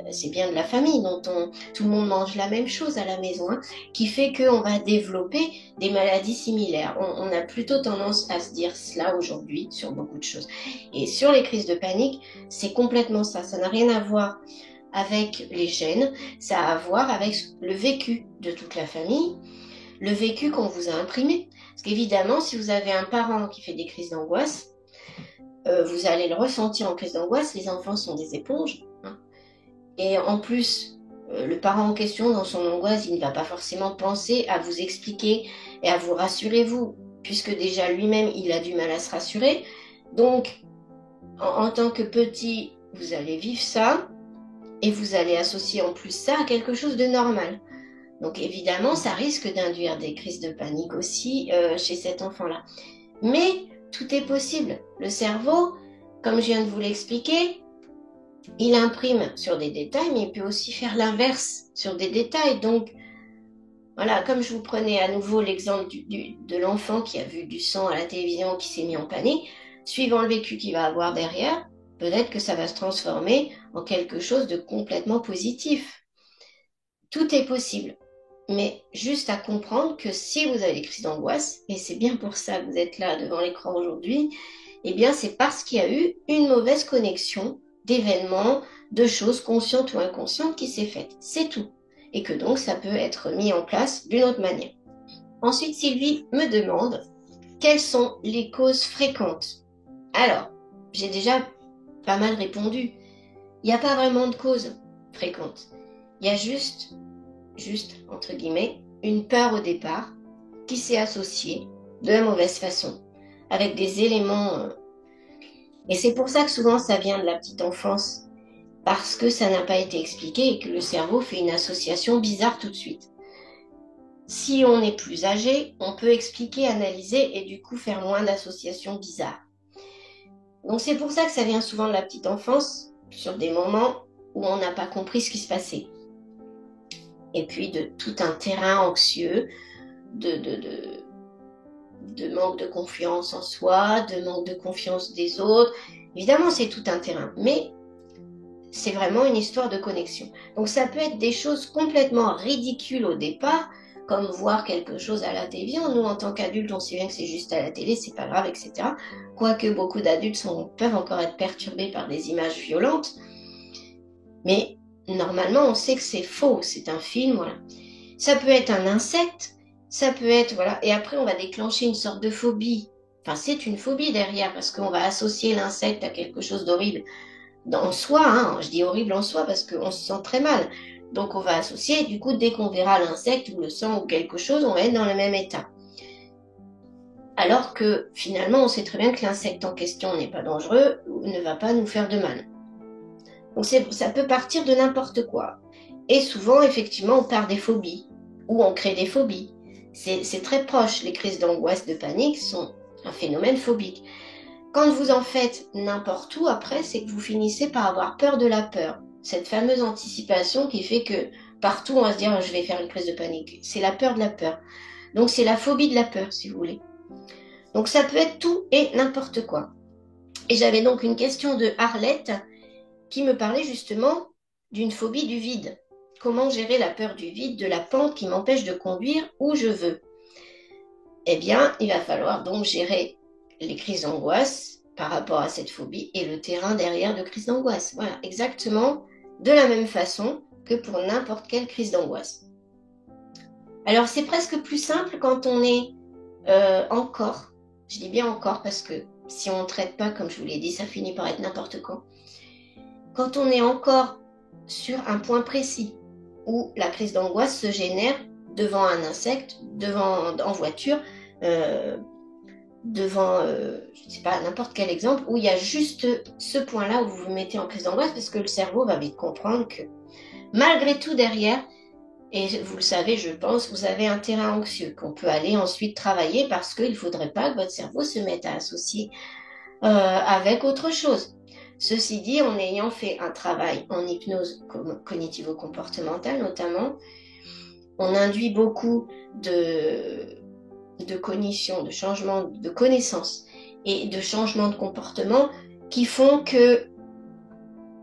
c'est bien de la famille dont tout le monde mange la même chose à la maison, hein, qui fait qu'on va développer des maladies similaires. On a plutôt tendance à se dire cela aujourd'hui sur beaucoup de choses. Et sur les crises de panique, c'est complètement ça. Ça n'a rien à voir avec les gènes, ça a à voir avec le vécu de toute la famille, le vécu qu'on vous a imprimé. Parce qu'évidemment, si vous avez un parent qui fait des crises d'angoisse, vous allez le ressentir en crise d'angoisse. Les enfants sont des éponges, hein. Et en plus, le parent en question, dans son angoisse, il ne va pas forcément penser à vous expliquer et à vous rassurer vous, puisque déjà lui-même, il a du mal à se rassurer. Donc, en tant que petit, vous allez vivre ça, et vous allez associer en plus ça à quelque chose de normal. Donc évidemment, ça risque d'induire des crises de panique aussi chez cet enfant-là. Mais tout est possible. Le cerveau, comme je viens de vous l'expliquer, il imprime sur des détails, mais il peut aussi faire l'inverse sur des détails. Donc, voilà, comme je vous prenais à nouveau l'exemple de l'enfant qui a vu du sang à la télévision, qui s'est mis en panique, suivant le vécu qu'il va avoir derrière, peut-être que ça va se transformer en quelque chose de complètement positif. Tout est possible, mais juste à comprendre que si vous avez des crises d'angoisse, et c'est bien pour ça que vous êtes là devant l'écran aujourd'hui, eh bien c'est parce qu'il y a eu une mauvaise connexion d'événements, de choses conscientes ou inconscientes qui s'est faite. C'est tout. Et que donc ça peut être mis en place d'une autre manière. Ensuite, Sylvie me demande quelles sont les causes fréquentes. Alors, j'ai déjà pas mal répondu. Il n'y a pas vraiment de cause fréquente. Il y a juste, entre guillemets, une peur au départ qui s'est associée de la mauvaise façon avec des éléments. Et c'est pour ça que souvent ça vient de la petite enfance, parce que ça n'a pas été expliqué et que le cerveau fait une association bizarre tout de suite. Si on est plus âgé, on peut expliquer, analyser et du coup faire moins d'associations bizarres. Donc c'est pour ça que ça vient souvent de la petite enfance, sur des moments où on n'a pas compris ce qui se passait. Et puis de tout un terrain anxieux, de manque de confiance en soi, de manque de confiance des autres. Évidemment, c'est tout un terrain, mais c'est vraiment une histoire de connexion. Donc ça peut être des choses complètement ridicules au départ, comme voir quelque chose à la télévision. Nous, en tant qu'adultes, on sait bien que c'est juste à la télé, c'est pas grave, etc. Quoique beaucoup d'adultes peuvent encore être perturbés par des images violentes. Mais normalement, on sait que c'est faux, c'est un film, voilà. Ça peut être un insecte, ça peut être, voilà. Et après, on va déclencher une sorte de phobie. Enfin, c'est une phobie derrière, parce qu'on va associer l'insecte à quelque chose d'horrible en soi, hein. Je dis horrible en soi parce qu'on se sent très mal. Donc on va associer, du coup, dès qu'on verra l'insecte ou le sang ou quelque chose, on va être dans le même état. Alors que finalement, on sait très bien que l'insecte en question n'est pas dangereux ou ne va pas nous faire de mal. Donc ça peut partir de n'importe quoi. Et souvent, effectivement, on part des phobies ou on crée des phobies. C'est très proche. Les crises d'angoisse, de panique sont un phénomène phobique. Quand vous en faites n'importe où, après, c'est que vous finissez par avoir peur de la peur. Cette fameuse anticipation qui fait que partout, on va se dire, je vais faire une crise de panique. C'est la peur de la peur. Donc, c'est la phobie de la peur, si vous voulez. Donc, ça peut être tout et n'importe quoi. Et j'avais donc une question de Arlette qui me parlait justement d'une phobie du vide. Comment gérer la peur du vide, de la pente qui m'empêche de conduire où je veux? Eh bien, il va falloir donc gérer les crises d'angoisse par rapport à cette phobie et le terrain derrière de crise d'angoisse. Voilà, exactement de la même façon que pour n'importe quelle crise d'angoisse. Alors, c'est presque plus simple quand on est encore, je dis bien encore parce que si on ne traite pas, comme je vous l'ai dit, ça finit par être n'importe quoi. Quand on est encore sur un point précis où la crise d'angoisse se génère devant un insecte, en voiture, devant, je ne sais pas, n'importe quel exemple, où il y a juste ce point-là où vous vous mettez en crise d'angoisse parce que le cerveau va vite comprendre que malgré tout derrière, et vous le savez, je pense, vous avez un terrain anxieux qu'on peut aller ensuite travailler parce qu'il ne faudrait pas que votre cerveau se mette à associer avec autre chose. Ceci dit, en ayant fait un travail en hypnose cognitivo-comportementale notamment, on induit beaucoup de cognition, de changement de connaissances et de changement de comportement qui font que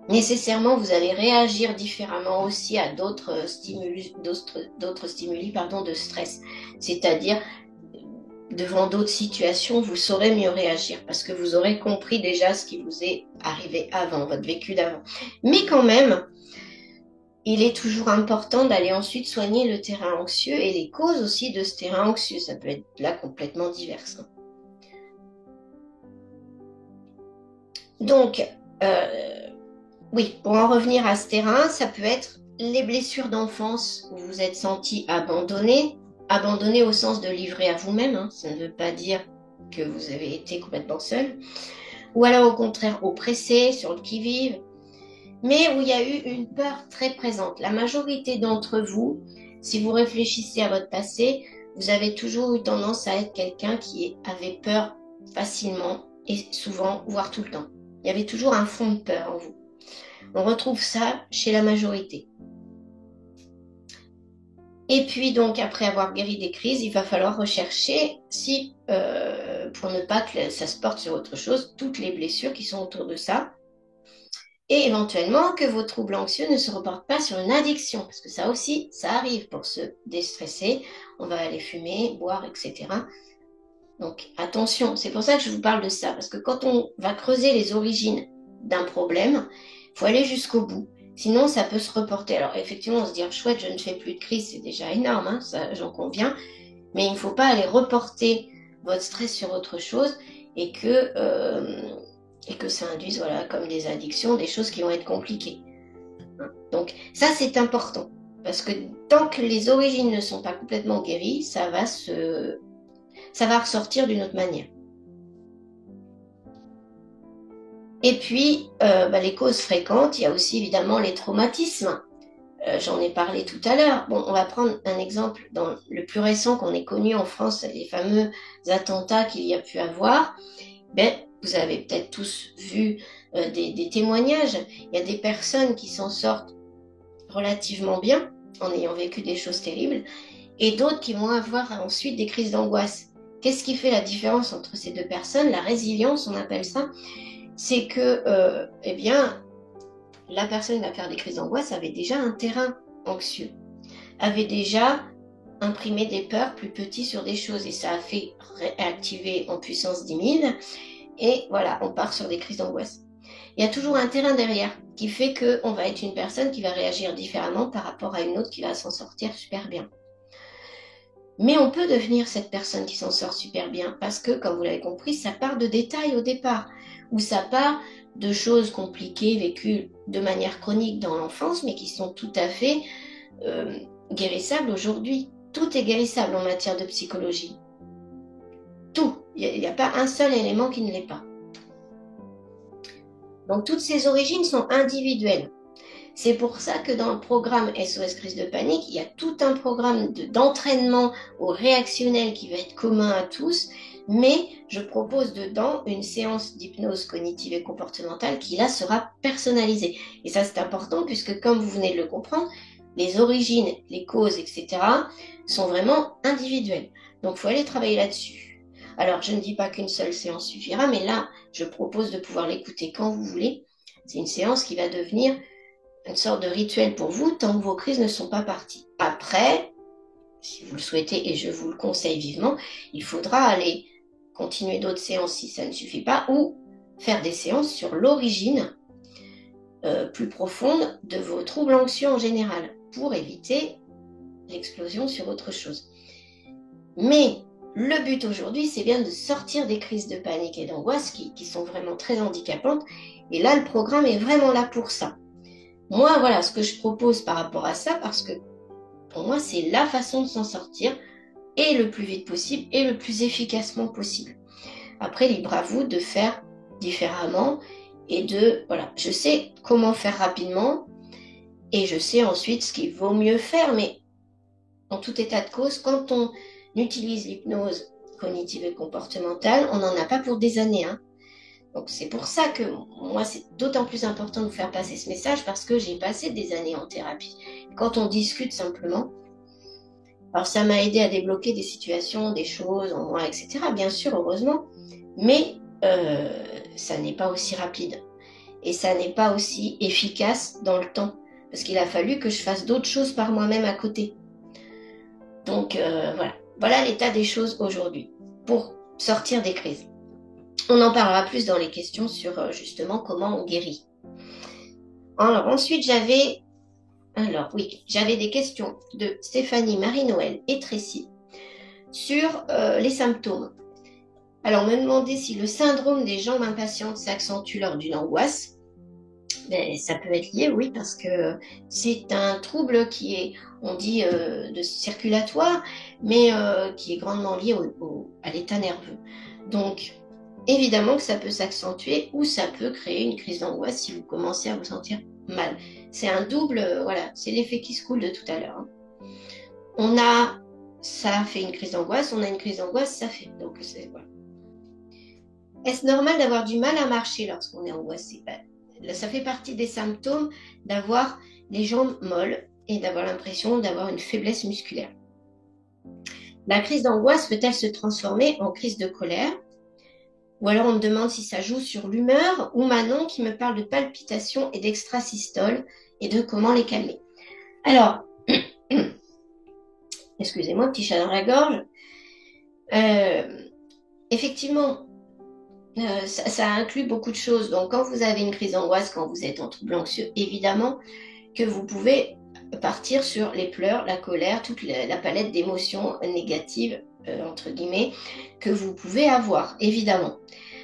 nécessairement vous allez réagir différemment aussi à d'autres stimuli de stress. C'est-à-dire, devant d'autres situations, vous saurez mieux réagir parce que vous aurez compris déjà ce qui vous est arrivé avant, votre vécu d'avant. Mais quand même, il est toujours important d'aller ensuite soigner le terrain anxieux et les causes aussi de ce terrain anxieux. Ça peut être là complètement divers. Donc, oui, pour en revenir à ce terrain, ça peut être les blessures d'enfance où vous vous êtes senti abandonné au sens de livré à vous-même. Hein. Ça ne veut pas dire que vous avez été complètement seul. Ou alors au contraire oppressé, sur le qui-vive, mais où il y a eu une peur très présente. La majorité d'entre vous, si vous réfléchissez à votre passé, vous avez toujours eu tendance à être quelqu'un qui avait peur facilement et souvent, voire tout le temps. Il y avait toujours un fond de peur en vous. On retrouve ça chez la majorité. Et puis donc, après avoir guéri des crises, il va falloir rechercher, si, pour ne pas que ça se porte sur autre chose, toutes les blessures qui sont autour de ça. Et éventuellement que vos troubles anxieux ne se reportent pas sur une addiction, parce que ça aussi, ça arrive pour se déstresser. On va aller fumer, boire, etc. Donc attention, c'est pour ça que je vous parle de ça, parce que quand on va creuser les origines d'un problème, il faut aller jusqu'au bout. Sinon, ça peut se reporter. Alors effectivement, on se dit, chouette, je ne fais plus de crise, c'est déjà énorme, hein, ça, j'en conviens. Mais il ne faut pas aller reporter votre stress sur autre chose et que ça induise, voilà, comme des addictions, des choses qui vont être compliquées. Donc ça, c'est important. Parce que tant que les origines ne sont pas complètement guéries, ça va ressortir d'une autre manière. Et puis, les causes fréquentes, il y a aussi évidemment les traumatismes. J'en ai parlé tout à l'heure. Bon, on va prendre un exemple dans le plus récent qu'on ait connu en France, les fameux attentats qu'il y a pu avoir. Vous avez peut-être tous vu des témoignages. Il y a des personnes qui s'en sortent relativement bien en ayant vécu des choses terribles et d'autres qui vont avoir ensuite des crises d'angoisse. Qu'est-ce qui fait la différence entre ces deux personnes? La résilience, on appelle ça. C'est que, la personne qui va faire des crises d'angoisse avait déjà un terrain anxieux, avait déjà imprimé des peurs plus petits sur des choses et ça a fait réactiver en puissance 10 000 et voilà, on part sur des crises d'angoisse. Il y a toujours un terrain derrière qui fait qu'on va être une personne qui va réagir différemment par rapport à une autre qui va s'en sortir super bien. Mais on peut devenir cette personne qui s'en sort super bien parce que, comme vous l'avez compris, ça part de détails au départ ou ça part de choses compliquées vécues de manière chronique dans l'enfance mais qui sont tout à fait guérissables aujourd'hui. Tout est guérissable en matière de psychologie. Tout. Il n'y a pas un seul élément qui ne l'est pas. Donc toutes ces origines sont individuelles. C'est pour ça que dans le programme SOS crise de panique, il y a tout un programme d'entraînement au réactionnel qui va être commun à tous, mais je propose dedans une séance d'hypnose cognitive et comportementale qui là sera personnalisée. Et ça c'est important puisque comme vous venez de le comprendre, les origines, les causes, etc. sont vraiment individuelles. Donc il faut aller travailler là-dessus. Alors je ne dis pas qu'une seule séance suffira, mais là je propose de pouvoir l'écouter quand vous voulez. C'est une séance qui va devenir une sorte de rituel pour vous tant que vos crises ne sont pas parties. Après, si vous le souhaitez et je vous le conseille vivement, il faudra aller continuer d'autres séances si ça ne suffit pas ou faire des séances sur l'origine plus profonde de vos troubles anxieux en général pour éviter l'explosion sur autre chose. Mais le but aujourd'hui, c'est bien de sortir des crises de panique et d'angoisse qui sont vraiment très handicapantes. Et là, le programme est vraiment là pour ça. Moi, voilà ce que je propose par rapport à ça, parce que pour moi, c'est la façon de s'en sortir, et le plus vite possible, et le plus efficacement possible. Après, libre à vous de faire différemment, et voilà, je sais comment faire rapidement, et je sais ensuite ce qu'il vaut mieux faire, mais en tout état de cause, quand on utilise l'hypnose cognitive et comportementale, on n'en a pas pour des années, hein. Donc c'est pour ça que moi c'est d'autant plus important de vous faire passer ce message parce que j'ai passé des années en thérapie. Quand on discute simplement, alors ça m'a aidé à débloquer des situations, des choses en moi, etc. Bien sûr, heureusement, mais ça n'est pas aussi rapide et ça n'est pas aussi efficace dans le temps parce qu'il a fallu que je fasse d'autres choses par moi-même à côté. Donc voilà l'état des choses aujourd'hui pour sortir des crises. On en parlera plus dans les questions sur justement comment on guérit. Alors ensuite, j'avais des questions de Stéphanie, Marie-Noël et Tracy sur les symptômes. Alors, on me demandait si le syndrome des jambes impatientes s'accentue lors d'une angoisse. Ben, ça peut être lié, oui, parce que c'est un trouble qui est, on dit, de circulatoire, mais qui est grandement lié à l'état nerveux. Donc, évidemment que ça peut s'accentuer ou ça peut créer une crise d'angoisse si vous commencez à vous sentir mal. C'est un double, voilà, c'est l'effet qui se coule de tout à l'heure. Hein. Ça fait une crise d'angoisse, on a une crise d'angoisse, ça fait. Donc, voilà. Est-ce normal d'avoir du mal à marcher lorsqu'on est angoissé? Ça fait partie des symptômes d'avoir les jambes molles et d'avoir l'impression d'avoir une faiblesse musculaire. La crise d'angoisse peut-elle se transformer en crise de colère? Ou alors on me demande si ça joue sur l'humeur, ou Manon qui me parle de palpitations et d'extrasystole et de comment les calmer. Alors, excusez-moi, petit chat dans la gorge. Effectivement, ça inclut beaucoup de choses. Donc quand vous avez une crise d'angoisse, quand vous êtes en trouble anxieux, évidemment que vous pouvez partir sur les pleurs, la colère, toute la palette d'émotions négatives, entre guillemets, que vous pouvez avoir, évidemment.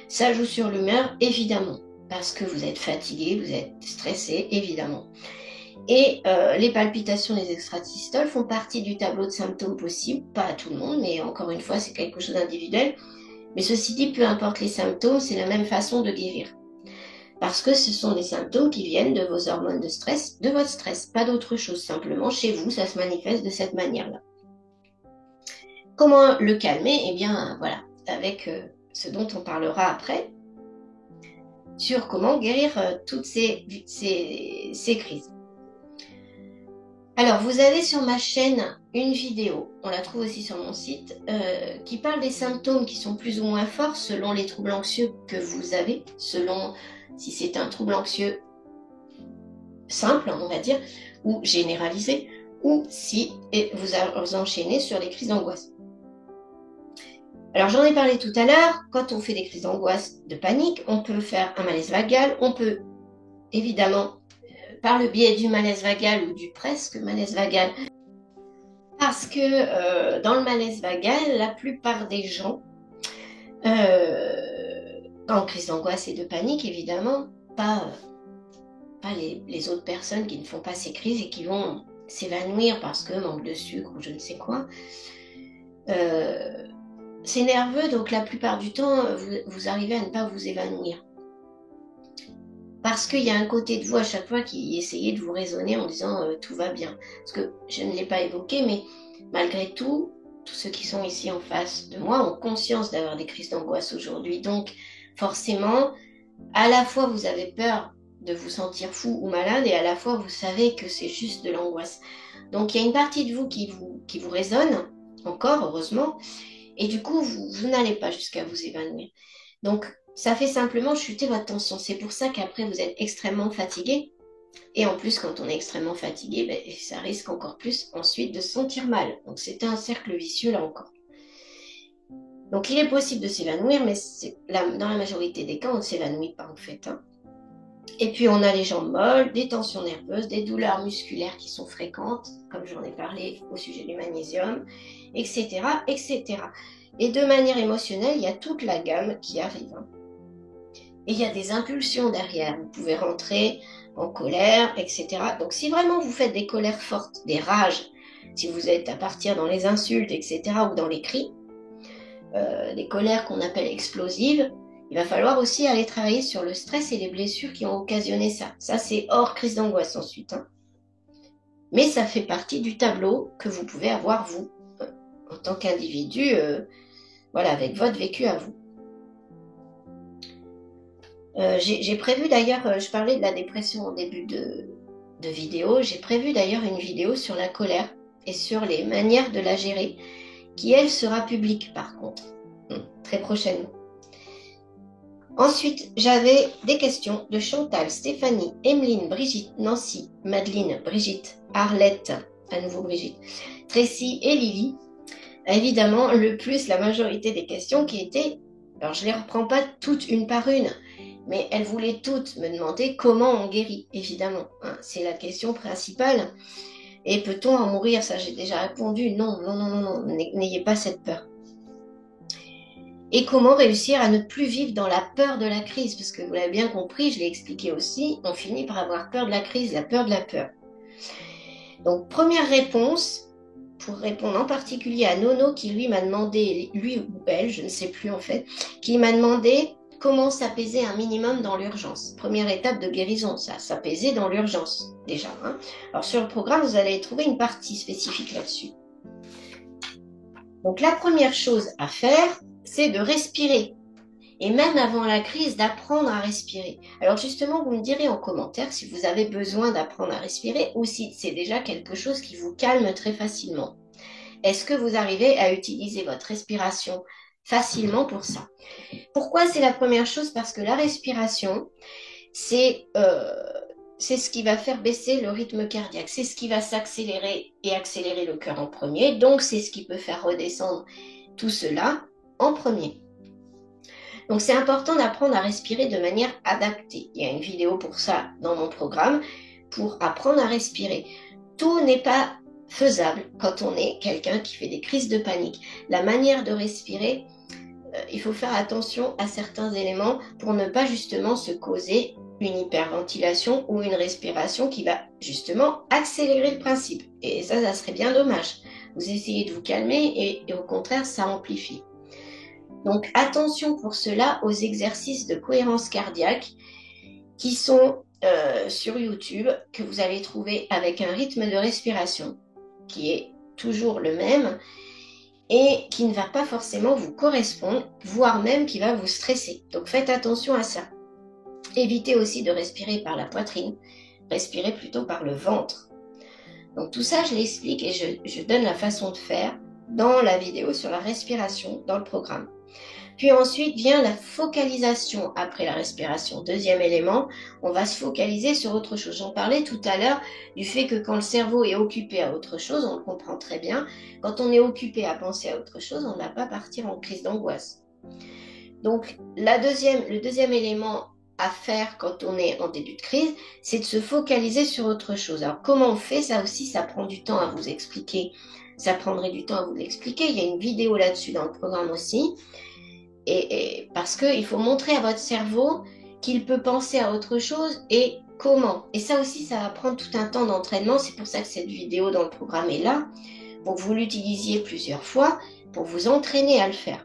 Ça joue sur l'humeur, évidemment, parce que vous êtes fatigué, vous êtes stressé, évidemment. Et les palpitations, les extrasystoles font partie du tableau de symptômes possibles, pas à tout le monde, mais encore une fois, c'est quelque chose d'individuel. Mais ceci dit, peu importe les symptômes, c'est la même façon de guérir. Parce que ce sont des symptômes qui viennent de vos hormones de stress, de votre stress, pas d'autre chose. Simplement, chez vous, ça se manifeste de cette manière-là. Comment le calmer? Eh bien, voilà, avec ce dont on parlera après, sur comment guérir toutes ces crises. Alors, vous avez sur ma chaîne une vidéo, on la trouve aussi sur mon site, qui parle des symptômes qui sont plus ou moins forts selon les troubles anxieux que vous avez, selon si c'est un trouble anxieux simple, on va dire, ou généralisé, ou si vous enchaînez sur les crises d'angoisse. Alors j'en ai parlé tout à l'heure, quand on fait des crises d'angoisse, de panique, on peut faire un malaise vagal, on peut évidemment, par le biais du malaise vagal ou du presque malaise vagal, parce que dans le malaise vagal, la plupart des gens, en crise d'angoisse et de panique évidemment, pas les autres personnes qui ne font pas ces crises et qui vont s'évanouir parce que manque de sucre ou je ne sais quoi, c'est nerveux, donc la plupart du temps, vous arrivez à ne pas vous évanouir. parce qu'il y a un côté de vous à chaque fois qui essayait de vous raisonner en disant tout va bien. Parce que je ne l'ai pas évoqué, mais malgré tout, tous ceux qui sont ici en face de moi ont conscience d'avoir des crises d'angoisse aujourd'hui. Donc forcément, à la fois vous avez peur de vous sentir fou ou malade et à la fois vous savez que c'est juste de l'angoisse. Donc il y a une partie de vous qui vous résonne, encore heureusement, et du coup vous n'allez pas jusqu'à vous évanouir. Donc ça fait simplement chuter votre tension. C'est pour ça qu'après vous êtes extrêmement fatigué. Et en plus, quand on est extrêmement fatigué, ben, ça risque encore plus ensuite de se sentir mal. Donc c'est un cercle vicieux là encore. Donc il est possible de s'évanouir, mais dans la majorité des cas, on ne s'évanouit pas en fait. Hein. Et puis on a les jambes molles, des tensions nerveuses, des douleurs musculaires qui sont fréquentes, comme j'en ai parlé au sujet du magnésium, etc., etc. Et de manière émotionnelle, il y a toute la gamme qui arrive. Hein. Et il y a des impulsions derrière. Vous pouvez rentrer en colère, etc. Donc si vraiment vous faites des colères fortes, des rages, si vous êtes à partir dans les insultes, etc., ou dans les cris, des colères qu'on appelle explosives, il va falloir aussi aller travailler sur le stress et les blessures qui ont occasionné ça. Ça, c'est hors crise d'angoisse ensuite. Hein. Mais ça fait partie du tableau que vous pouvez avoir, vous, en tant qu'individu, voilà, avec votre vécu à vous. J'ai prévu d'ailleurs, je parlais de la dépression en début de vidéo, j'ai prévu d'ailleurs une vidéo sur la colère et sur les manières de la gérer, qui elle sera publique par contre, très prochainement. Ensuite, j'avais des questions de Chantal, Stéphanie, Emeline, Brigitte, Nancy, Madeleine, Brigitte, Arlette, à nouveau Brigitte, Tracy et Lily. Évidemment, la majorité des questions qui étaient, alors je ne les reprends pas toutes une par une, mais elles voulaient toutes me demander comment on guérit, évidemment. Hein, c'est la question principale. Et peut-on en mourir? Ça, j'ai déjà répondu. Non, non, non, non, non, n'ayez pas cette peur. Et comment réussir à ne plus vivre dans la peur de la crise? Parce que vous l'avez bien compris, je l'ai expliqué aussi, on finit par avoir peur de la crise, la peur de la peur. Donc, première réponse, pour répondre en particulier à Nono, qui lui m'a demandé, lui ou elle, je ne sais plus en fait, qui m'a demandé comment s'apaiser un minimum dans l'urgence. Première étape de guérison, ça, s'apaiser dans l'urgence, déjà. Hein. Alors sur le programme, vous allez trouver une partie spécifique là-dessus. Donc la première chose à faire, c'est de respirer. Et même avant la crise, d'apprendre à respirer. Alors justement, vous me direz en commentaire si vous avez besoin d'apprendre à respirer ou si c'est déjà quelque chose qui vous calme très facilement. Est-ce que vous arrivez à utiliser votre respiration facilement pour ça? Pourquoi c'est la première chose? Parce que la respiration, c'est ce qui va faire baisser le rythme cardiaque. C'est ce qui va s'accélérer et accélérer le cœur en premier. Donc, c'est ce qui peut faire redescendre tout cela en premier. Donc, c'est important d'apprendre à respirer de manière adaptée. Il y a une vidéo pour ça dans mon programme, pour apprendre à respirer. Tout n'est pas faisable quand on est quelqu'un qui fait des crises de panique. La manière de respirer, il faut faire attention à certains éléments pour ne pas justement se causer une hyperventilation ou une respiration qui va justement accélérer le principe. Et ça serait bien dommage. Vous essayez de vous calmer et au contraire, ça amplifie. Donc attention pour cela aux exercices de cohérence cardiaque qui sont sur YouTube, que vous allez trouver avec un rythme de respiration qui est toujours le même et qui ne va pas forcément vous correspondre, voire même qui va vous stresser. Donc faites attention à ça. Évitez aussi de respirer par la poitrine, respirez plutôt par le ventre. Donc tout ça, je l'explique et je donne la façon de faire dans la vidéo sur la respiration dans le programme. Puis ensuite vient la focalisation après la respiration. Deuxième élément, on va se focaliser sur autre chose. J'en parlais tout à l'heure du fait que quand le cerveau est occupé à autre chose, on le comprend très bien, quand on est occupé à penser à autre chose, on ne va pas partir en crise d'angoisse. Donc le deuxième élément à faire quand on est en début de crise, c'est de se focaliser sur autre chose. Alors comment on fait? Ça aussi, ça prend du temps à vous expliquer. Ça prendrait du temps à vous l'expliquer. Il y a une vidéo là-dessus dans le programme aussi. Et parce qu'il faut montrer à votre cerveau qu'il peut penser à autre chose et comment. Et ça aussi, ça va prendre tout un temps d'entraînement. C'est pour ça que cette vidéo dans le programme est là, pour que vous l'utilisiez plusieurs fois, pour vous entraîner à le faire.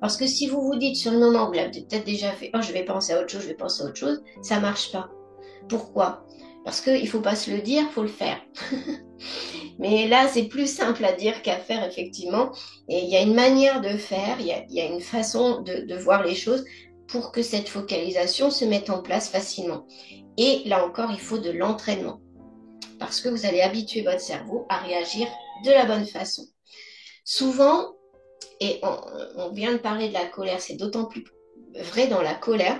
Parce que si vous vous dites sur le moment, vous l'avez peut-être déjà fait, oh, je vais penser à autre chose, je vais penser à autre chose, ça marche pas. Pourquoi? Parce qu'il ne faut pas se le dire, il faut le faire. Mais là, c'est plus simple à dire qu'à faire, effectivement. Et il y a une manière de faire, il y a une façon de voir les choses pour que cette focalisation se mette en place facilement. Et là encore, il faut de l'entraînement. Parce que vous allez habituer votre cerveau à réagir de la bonne façon. Souvent, et on vient de parler de la colère, c'est d'autant plus vrai dans la colère,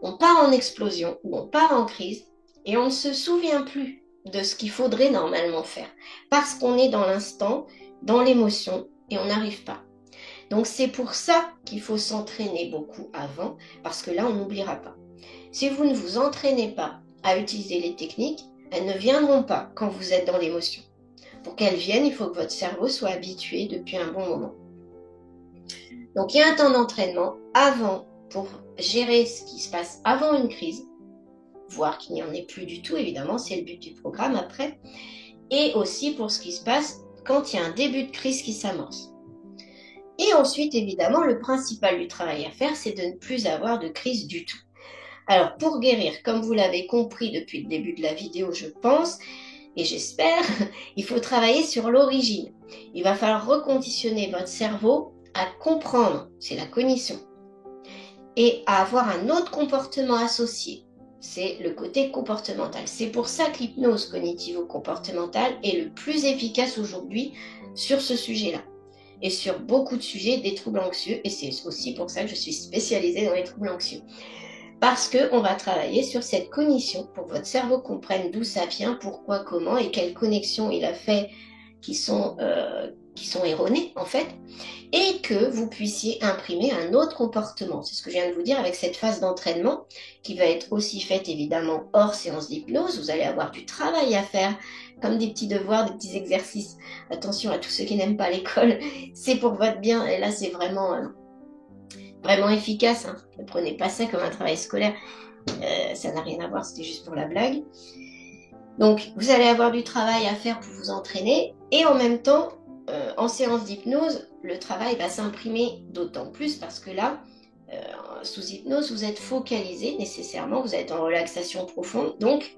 on part en explosion ou on part en crise et on ne se souvient plus de ce qu'il faudrait normalement faire parce qu'on est dans l'instant, dans l'émotion et on n'arrive pas. Donc c'est pour ça qu'il faut s'entraîner beaucoup avant parce que là on n'oubliera pas. Si vous ne vous entraînez pas à utiliser les techniques, elles ne viendront pas quand vous êtes dans l'émotion. Pour qu'elles viennent, il faut que votre cerveau soit habitué depuis un bon moment. Donc il y a un temps d'entraînement avant pour gérer ce qui se passe avant une crise, voire qu'il n'y en ait plus du tout, évidemment, c'est le but du programme après, et aussi pour ce qui se passe quand il y a un début de crise qui s'amorce. Et ensuite, évidemment, le principal du travail à faire, c'est de ne plus avoir de crise du tout. Alors, pour guérir, comme vous l'avez compris depuis le début de la vidéo, je pense, et j'espère, il faut travailler sur l'origine. Il va falloir reconditionner votre cerveau à comprendre, c'est la cognition, et à avoir un autre comportement associé. C'est le côté comportemental. C'est pour ça que l'hypnose cognitivo-comportementale est le plus efficace aujourd'hui sur ce sujet-là. Et sur beaucoup de sujets des troubles anxieux. Et c'est aussi pour ça que je suis spécialisée dans les troubles anxieux. Parce qu'on va travailler sur cette cognition pour que votre cerveau comprenne d'où ça vient, pourquoi, comment et quelles connexions il a fait qui sont erronées en fait, et que vous puissiez imprimer un autre comportement. C'est ce que je viens de vous dire avec cette phase d'entraînement qui va être aussi faite évidemment hors séance d'hypnose. Vous allez avoir du travail à faire, comme des petits devoirs, des petits exercices. Attention à tous ceux qui n'aiment pas l'école, c'est pour votre bien, et là c'est vraiment efficace. Hein. Ne prenez pas ça comme un travail scolaire, ça n'a rien à voir, c'était juste pour la blague. Donc vous allez avoir du travail à faire pour vous entraîner, et en même temps, en séance d'hypnose, le travail va s'imprimer d'autant plus parce que là, sous hypnose, vous êtes focalisé nécessairement, vous êtes en relaxation profonde, donc,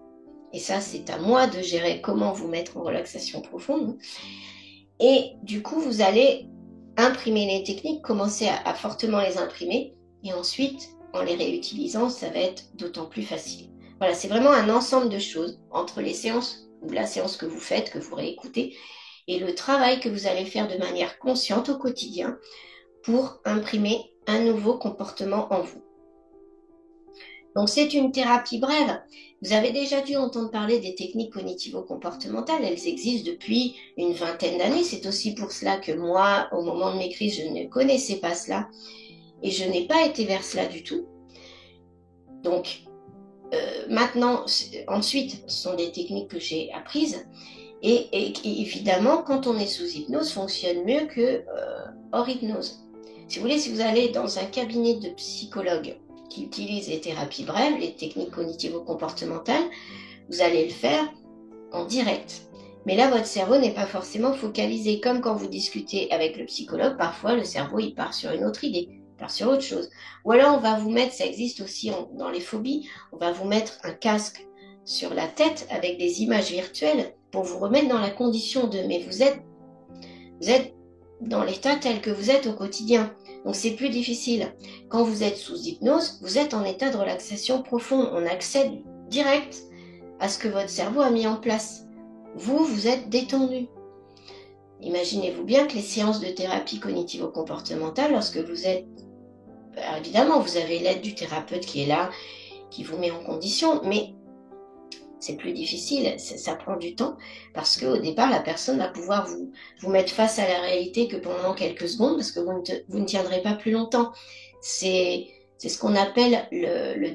et ça c'est à moi de gérer comment vous mettre en relaxation profonde, et du coup vous allez imprimer les techniques, commencer à fortement les imprimer, et ensuite, en les réutilisant, ça va être d'autant plus facile. Voilà, c'est vraiment un ensemble de choses entre les séances, ou la séance que vous faites, que vous réécoutez, et le travail que vous allez faire de manière consciente au quotidien pour imprimer un nouveau comportement en vous. Donc c'est une thérapie brève. Vous avez déjà dû entendre parler des techniques cognitivo-comportementales. Elles existent depuis une vingtaine d'années. C'est aussi pour cela que moi, au moment de mes crises, je ne connaissais pas cela et je n'ai pas été vers cela du tout. Donc maintenant, ensuite, ce sont des techniques que j'ai apprises. Et évidemment, quand on est sous hypnose, fonctionne mieux que hors hypnose. Si vous voulez, si vous allez dans un cabinet de psychologue qui utilise les thérapies brèves, les techniques cognitivo-comportementales, vous allez le faire en direct. Mais là, votre cerveau n'est pas forcément focalisé. Comme quand vous discutez avec le psychologue, parfois le cerveau il part sur une autre idée, il part sur autre chose. Ou alors on va vous mettre, ça existe aussi dans les phobies, on va vous mettre un casque sur la tête avec des images virtuelles pour vous remettre dans la condition de, mais vous êtes dans l'état tel que vous êtes au quotidien. Donc c'est plus difficile. Quand vous êtes sous hypnose, vous êtes en état de relaxation profonde. On accède direct à ce que votre cerveau a mis en place. Vous êtes détendu. Imaginez-vous bien que les séances de thérapie cognitivo-comportementale, lorsque vous êtes... évidemment, vous avez l'aide du thérapeute qui est là, qui vous met en condition, mais c'est plus difficile, ça prend du temps, parce qu'au départ, la personne va pouvoir vous mettre face à la réalité que pendant quelques secondes, parce que vous ne tiendrez pas plus longtemps. C'est ce qu'on appelle je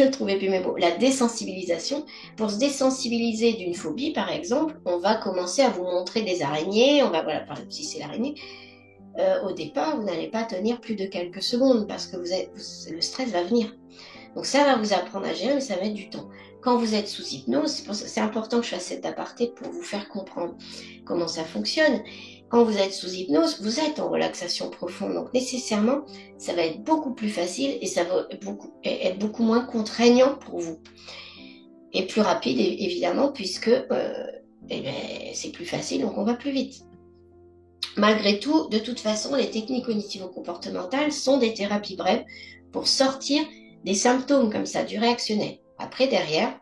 ne trouvais plus mes mots, la désensibilisation. Pour se désensibiliser d'une phobie, par exemple, on va commencer à vous montrer des araignées, voilà, par exemple, si c'est l'araignée, au départ, vous n'allez pas tenir plus de quelques secondes, parce que le stress va venir. Donc ça va vous apprendre à gérer, mais ça va mettre du temps. Quand vous êtes sous hypnose, c'est important que je fasse cet aparté pour vous faire comprendre comment ça fonctionne. quand vous êtes sous hypnose, vous êtes en relaxation profonde. Donc nécessairement, ça va être beaucoup plus facile et ça va être beaucoup moins contraignant pour vous. Et plus rapide, évidemment, puisque eh ben, c'est plus facile, donc on va plus vite. Malgré tout, de toute façon, les techniques cognitivo-comportementales sont des thérapies brèves pour sortir des symptômes comme ça, du réactionnel. Après, derrière,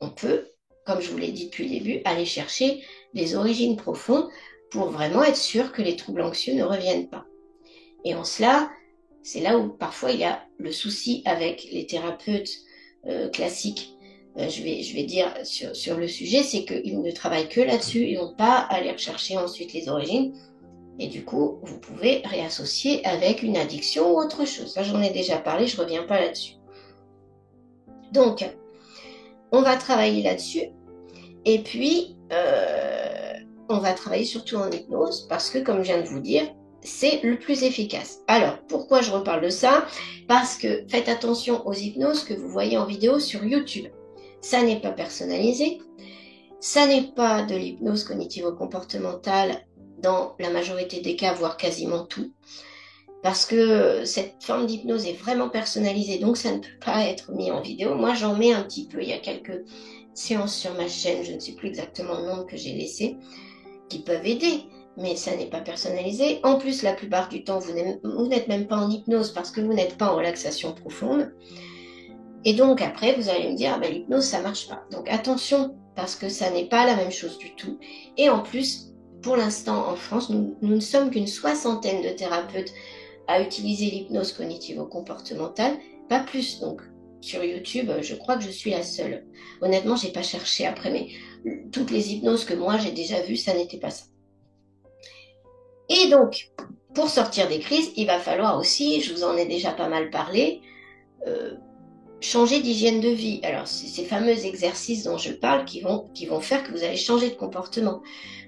on peut, comme je vous l'ai dit depuis le début, aller chercher les origines profondes pour vraiment être sûr que les troubles anxieux ne reviennent pas. Et en cela, c'est là où parfois il y a le souci avec les thérapeutes classiques. Je vais dire sur le sujet, c'est qu'ils ne travaillent que là-dessus, ils n'ont pas à aller rechercher ensuite les origines. Et du coup, vous pouvez réassocier avec une addiction ou autre chose. Ça, j'en ai déjà parlé, je ne reviens pas là-dessus. Donc, on va travailler là-dessus. Et puis, on va travailler surtout en hypnose parce que, comme je viens de vous dire, c'est le plus efficace. Alors, pourquoi je reparle de ça? Parce que faites attention aux hypnoses que vous voyez en vidéo sur YouTube. Ça n'est pas personnalisé. Ça n'est pas de l'hypnose cognitivo-comportementale dans la majorité des cas, voire quasiment tout. Parce que cette forme d'hypnose est vraiment personnalisée, donc ça ne peut pas être mis en vidéo. Moi, j'en mets un petit peu. Il y a quelques séances sur ma chaîne, je ne sais plus exactement le nombre que j'ai laissé, qui peuvent aider, mais ça n'est pas personnalisé. En plus, la plupart du temps, vous n'êtes même pas en hypnose parce que vous n'êtes pas en relaxation profonde. Et donc après, vous allez me dire, ah ben, l'hypnose, ça marche pas. Donc attention, parce que ça n'est pas la même chose du tout. Et en plus, pour l'instant, en France, nous ne sommes qu'une 60aine de thérapeutes à utiliser l'hypnose cognitivo-comportementale, pas plus. Donc sur YouTube, je crois que je suis la seule. Honnêtement, j'ai pas cherché après, mais toutes les hypnoses que moi j'ai déjà vues, ça n'était pas ça. Et donc, pour sortir des crises, il va falloir aussi, je vous en ai déjà pas mal parlé, changer d'hygiène de vie. Alors, c'est ces fameux exercices dont je parle qui vont faire que vous allez changer de comportement.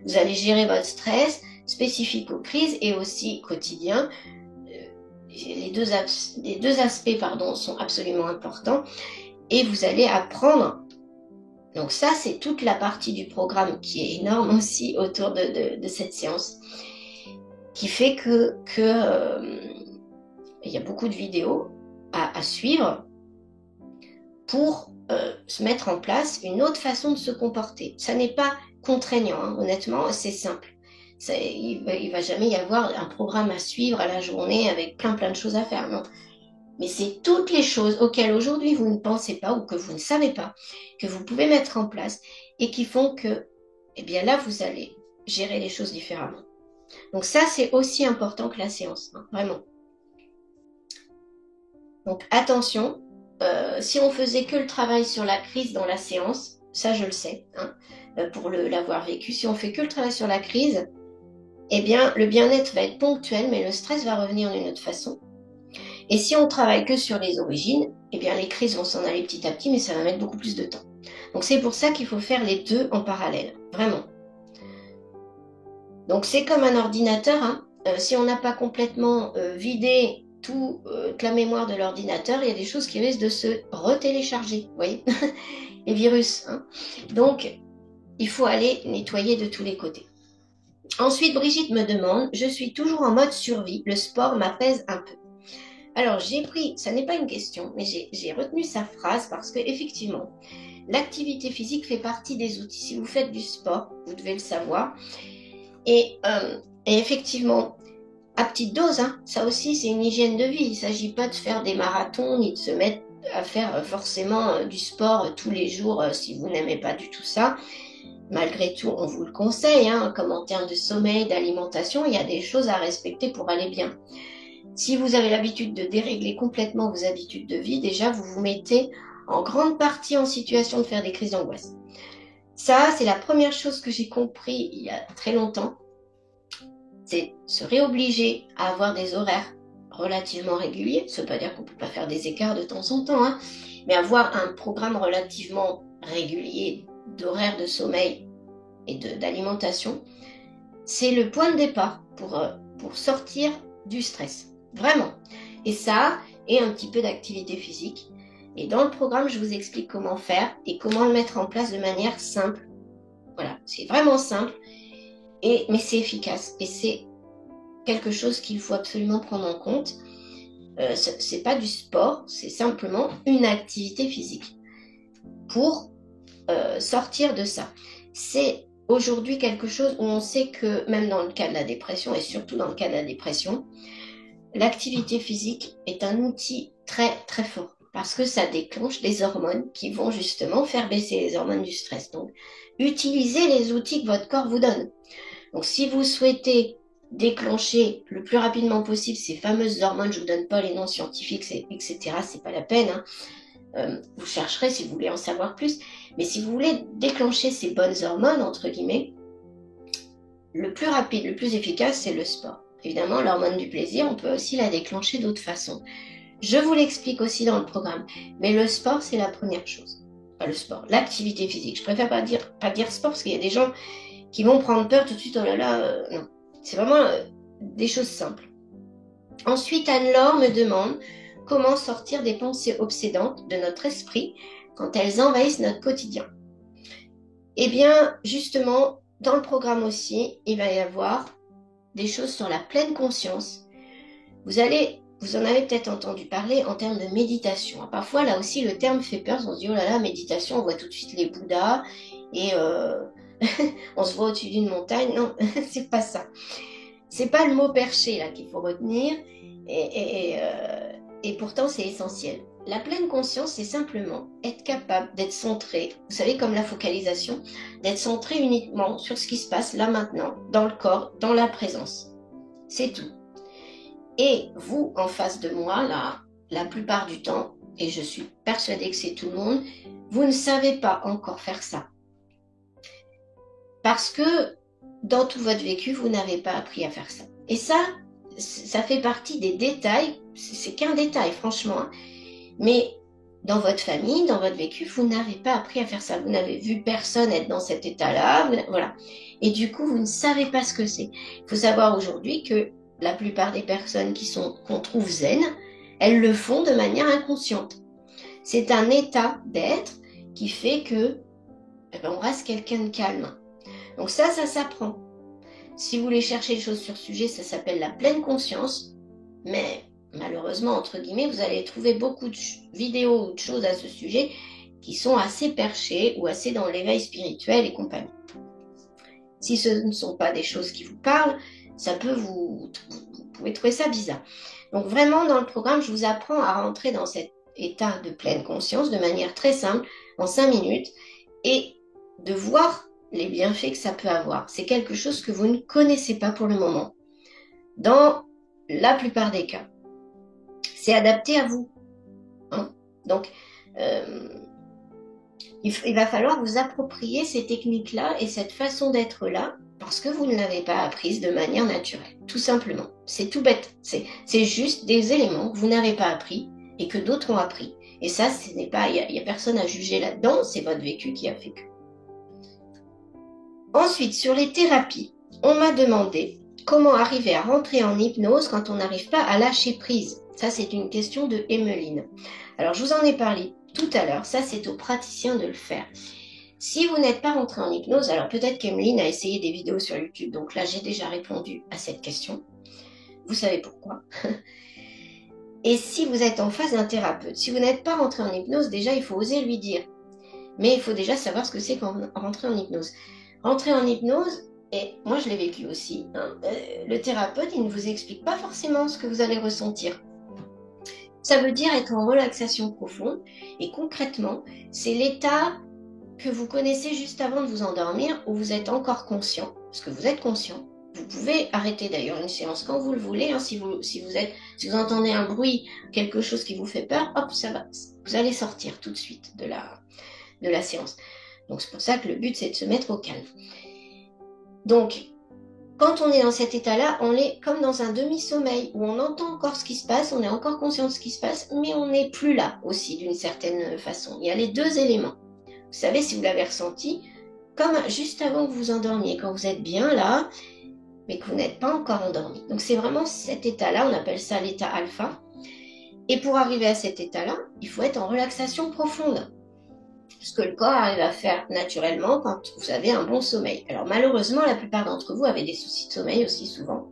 Vous allez gérer votre stress spécifique aux crises et aussi quotidien. Les deux aspects sont absolument importants. Et vous allez apprendre. Donc ça, c'est toute la partie du programme qui est énorme aussi autour de cette séance. Qui fait il y a beaucoup de vidéos à suivre pour se mettre en place une autre façon de se comporter. Ça n'est pas contraignant, hein, honnêtement, c'est simple. Il va jamais y avoir un programme à suivre à la journée avec plein de choses à faire, non. Mais c'est toutes les choses auxquelles aujourd'hui vous ne pensez pas ou que vous ne savez pas, que vous pouvez mettre en place et qui font que, eh bien là, vous allez gérer les choses différemment. Donc ça, c'est aussi important que la séance, hein, vraiment. Donc attention, si on faisait que le travail sur la crise dans la séance, ça je le sais, hein, pour l'avoir vécu, si on fait que le travail sur la crise, eh bien le bien-être va être ponctuel, mais le stress va revenir d'une autre façon. Et si on travaille que sur les origines, eh bien les crises vont s'en aller petit à petit, mais ça va mettre beaucoup plus de temps. Donc c'est pour ça qu'il faut faire les deux en parallèle, vraiment. Donc c'est comme un ordinateur, hein. Si on n'a pas complètement vidé toute la mémoire de l'ordinateur, il y a des choses qui risquent de se retélécharger, vous voyez, les virus, hein. Donc il faut aller nettoyer de tous les côtés. Ensuite, Brigitte me demande, je suis toujours en mode survie, le sport m'apaise un peu. Alors j'ai pris, ça n'est pas une question, mais j'ai retenu sa phrase parce que effectivement, l'activité physique fait partie des outils. Si vous faites du sport, vous devez le savoir. Et effectivement, à petite dose, hein, ça aussi c'est une hygiène de vie. Il ne s'agit pas de faire des marathons ni de se mettre à faire forcément du sport tous les jours si vous n'aimez pas du tout ça. Malgré tout, on vous le conseille, hein, comme en termes de sommeil, d'alimentation, il y a des choses à respecter pour aller bien. Si vous avez l'habitude de dérégler complètement vos habitudes de vie, déjà vous vous mettez en grande partie en situation de faire des crises d'angoisse. Ça, c'est la première chose que j'ai compris il y a très longtemps. C'est se réobliger à avoir des horaires relativement réguliers. Ça ne veut pas dire qu'on ne peut pas faire des écarts de temps en temps, hein, mais avoir un programme relativement régulier d'horaires de sommeil et d'alimentation, c'est le point de départ pour sortir du stress. Vraiment. Et ça, et un petit peu d'activité physique. Et dans le programme, je vous explique comment faire et comment le mettre en place de manière simple. Voilà, c'est vraiment simple. Mais c'est efficace et c'est quelque chose qu'il faut absolument prendre en compte. C'est pas du sport, c'est simplement une activité physique pour sortir de ça. C'est aujourd'hui quelque chose où on sait que même dans le cas de la dépression et surtout dans le cas de la dépression, l'activité physique est un outil très très fort parce que ça déclenche des hormones qui vont justement faire baisser les hormones du stress. Donc, utilisez les outils que votre corps vous donne. Donc, si vous souhaitez déclencher le plus rapidement possible ces fameuses hormones, je vous donne pas les noms scientifiques, etc., c'est pas la peine, hein. Vous chercherez si vous voulez en savoir plus, mais si vous voulez déclencher ces bonnes hormones, entre guillemets, le plus rapide, le plus efficace, c'est le sport. Évidemment, l'hormone du plaisir, on peut aussi la déclencher d'autres façons. Je vous l'explique aussi dans le programme, mais le sport, c'est la première chose. Pas le sport, l'activité physique. Je préfère pas dire sport, parce qu'il y a des gens qui vont prendre peur tout de suite, oh là là, non. C'est vraiment des choses simples. Ensuite, Anne-Laure me demande comment sortir des pensées obsédantes de notre esprit quand elles envahissent notre quotidien. Eh bien, justement, dans le programme aussi, il va y avoir des choses sur la pleine conscience. Vous en avez peut-être entendu parler en termes de méditation. Parfois, là aussi, le terme fait peur. On se dit, oh là là, méditation, on voit tout de suite les Bouddhas et on se voit au-dessus d'une montagne. Non, c'est pas ça. C'est pas le mot perché là qu'il faut retenir et pourtant c'est essentiel. La pleine conscience, c'est simplement être capable d'être centré, vous savez, comme la focalisation, d'être centré uniquement sur ce qui se passe là maintenant, dans le corps, dans la présence. C'est tout. Et vous, en face de moi, là, la plupart du temps, et je suis persuadée que c'est tout le monde, vous ne savez pas encore faire ça. Parce que dans tout votre vécu, vous n'avez pas appris à faire ça. Et ça fait partie des détails, c'est qu'un détail, franchement. Mais dans votre famille, dans votre vécu, vous n'avez pas appris à faire ça. Vous n'avez vu personne être dans cet état-là, voilà. Et du coup, vous ne savez pas ce que c'est. Il faut savoir aujourd'hui que la plupart des personnes qu'on trouve zen, elles le font de manière inconsciente. C'est un état d'être qui fait que on reste quelqu'un de calme. Donc ça s'apprend. Si vous voulez chercher des choses sur ce sujet, ça s'appelle la pleine conscience. Mais malheureusement, entre guillemets, vous allez trouver beaucoup de vidéos ou de choses à ce sujet qui sont assez perchées ou assez dans l'éveil spirituel et compagnie. Si ce ne sont pas des choses qui vous parlent, vous pouvez trouver ça bizarre. Donc vraiment, dans le programme, je vous apprends à rentrer dans cet état de pleine conscience de manière très simple, en 5 minutes, et de voir les bienfaits que ça peut avoir. C'est quelque chose que vous ne connaissez pas pour le moment. Dans la plupart des cas, c'est adapté à vous. Hein. Donc, il va falloir vous approprier ces techniques-là et cette façon d'être là parce que vous ne l'avez pas apprise de manière naturelle. Tout simplement. C'est tout bête. C'est juste des éléments que vous n'avez pas appris et que d'autres ont appris. Et ça, il n'y a personne à juger là-dedans, c'est votre vécu qui a fait que. Ensuite, sur les thérapies, on m'a demandé comment arriver à rentrer en hypnose quand on n'arrive pas à lâcher prise. Ça, c'est une question de Emeline. Alors, je vous en ai parlé tout à l'heure. Ça, c'est aux praticiens de le faire. Si vous n'êtes pas rentré en hypnose, alors peut-être qu'Emeline a essayé des vidéos sur YouTube. Donc là, j'ai déjà répondu à cette question. Vous savez pourquoi. Et si vous êtes en face d'un thérapeute, si vous n'êtes pas rentré en hypnose, déjà, il faut oser lui dire. Mais il faut déjà savoir ce que c'est quand rentrer en hypnose. Rentrer en hypnose, et moi je l'ai vécu aussi, hein, le thérapeute, il ne vous explique pas forcément ce que vous allez ressentir. Ça veut dire être en relaxation profonde, et concrètement, c'est l'état que vous connaissez juste avant de vous endormir, où vous êtes encore conscient, parce que vous êtes conscient. Vous pouvez arrêter d'ailleurs une séance quand vous le voulez, hein, si vous entendez un bruit, quelque chose qui vous fait peur, hop, ça va, vous allez sortir tout de suite de la séance. Donc c'est pour ça que le but, c'est de se mettre au calme. Donc, quand on est dans cet état-là, on est comme dans un demi-sommeil, où on entend encore ce qui se passe, on est encore conscient de ce qui se passe, mais on n'est plus là aussi, d'une certaine façon. Il y a les deux éléments. Vous savez, si vous l'avez ressenti, comme juste avant que vous endormiez, quand vous êtes bien là, mais que vous n'êtes pas encore endormi. Donc c'est vraiment cet état-là, on appelle ça l'état alpha. Et pour arriver à cet état-là, il faut être en relaxation profonde. ce que le corps arrive à faire naturellement quand vous avez un bon sommeil. Alors malheureusement, la plupart d'entre vous avez des soucis de sommeil aussi souvent,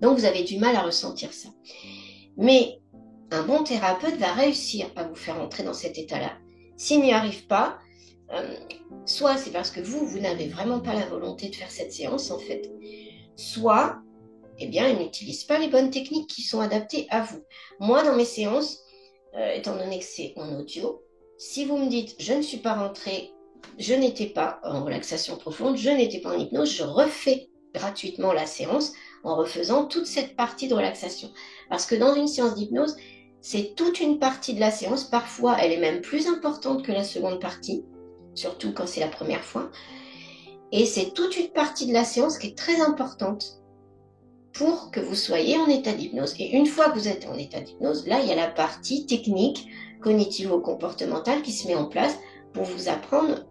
donc vous avez du mal à ressentir ça. Mais un bon thérapeute va réussir à vous faire entrer dans cet état-là. S'il n'y arrive pas, soit c'est parce que vous n'avez vraiment pas la volonté de faire cette séance en fait, soit, eh bien, il n'utilise pas les bonnes techniques qui sont adaptées à vous. Moi, dans mes séances, étant donné que c'est en audio, si vous me dites je ne suis pas rentrée, je n'étais pas en relaxation profonde, je n'étais pas en hypnose, je refais gratuitement la séance en refaisant toute cette partie de relaxation. Parce que dans une séance d'hypnose, c'est toute une partie de la séance, parfois elle est même plus importante que la seconde partie, surtout quand c'est la première fois. Et c'est toute une partie de la séance qui est très importante pour que vous soyez en état d'hypnose. Et une fois que vous êtes en état d'hypnose, là, il y a la partie technique, cognitivo-comportementale qui se met en place pour vous apprendre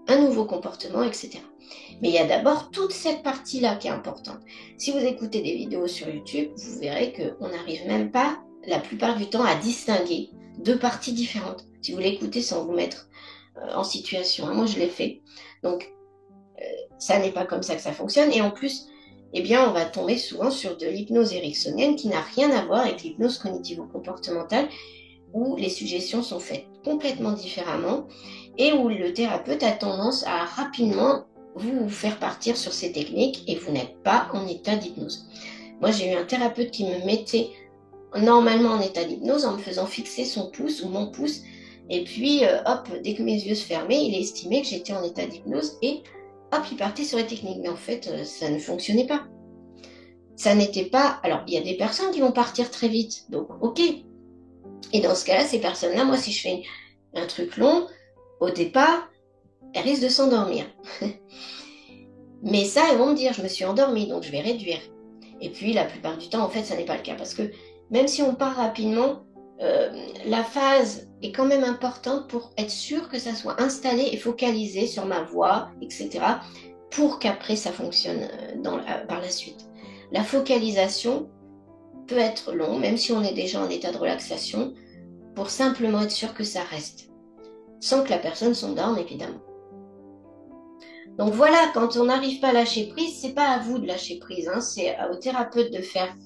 un nouveau comportement, etc. Mais il y a d'abord toute cette partie-là qui est importante. Si vous écoutez des vidéos sur YouTube, vous verrez qu'on n'arrive même pas, la plupart du temps, à distinguer deux parties différentes. Si vous l'écoutez sans vous mettre en situation. Moi, je l'ai fait. Donc, ça n'est pas comme ça que ça fonctionne. Et en plus, eh bien, on va tomber souvent sur de l'hypnose ericksonienne qui n'a rien à voir avec l'hypnose cognitivo-comportementale, où les suggestions sont faites complètement différemment et où le thérapeute a tendance à rapidement vous faire partir sur ces techniques et vous n'êtes pas en état d'hypnose. Moi, j'ai eu un thérapeute qui me mettait normalement en état d'hypnose en me faisant fixer son pouce ou mon pouce et puis hop, dès que mes yeux se fermaient, il estimait que j'étais en état d'hypnose et hop, il partait sur les techniques. Mais en fait, ça ne fonctionnait pas. Ça n'était pas... Alors, il y a des personnes qui vont partir très vite, donc ok. Et dans ce cas-là, ces personnes-là, moi, si je fais un truc long, au départ, elles risquent de s'endormir. Mais ça, elles vont me dire, je me suis endormie, donc je vais réduire. Et puis, la plupart du temps, en fait, ça n'est pas le cas. Parce que même si on part rapidement, la phase est quand même importante pour être sûr que ça soit installé et focalisé sur ma voix, etc. pour qu'après, ça fonctionne par la suite. La focalisation peut être long, même si on est déjà en état de relaxation, pour simplement être sûr que ça reste, sans que la personne s'endorme, évidemment. Donc voilà, quand on n'arrive pas à lâcher prise, c'est pas à vous de lâcher prise, hein, c'est au thérapeute de faire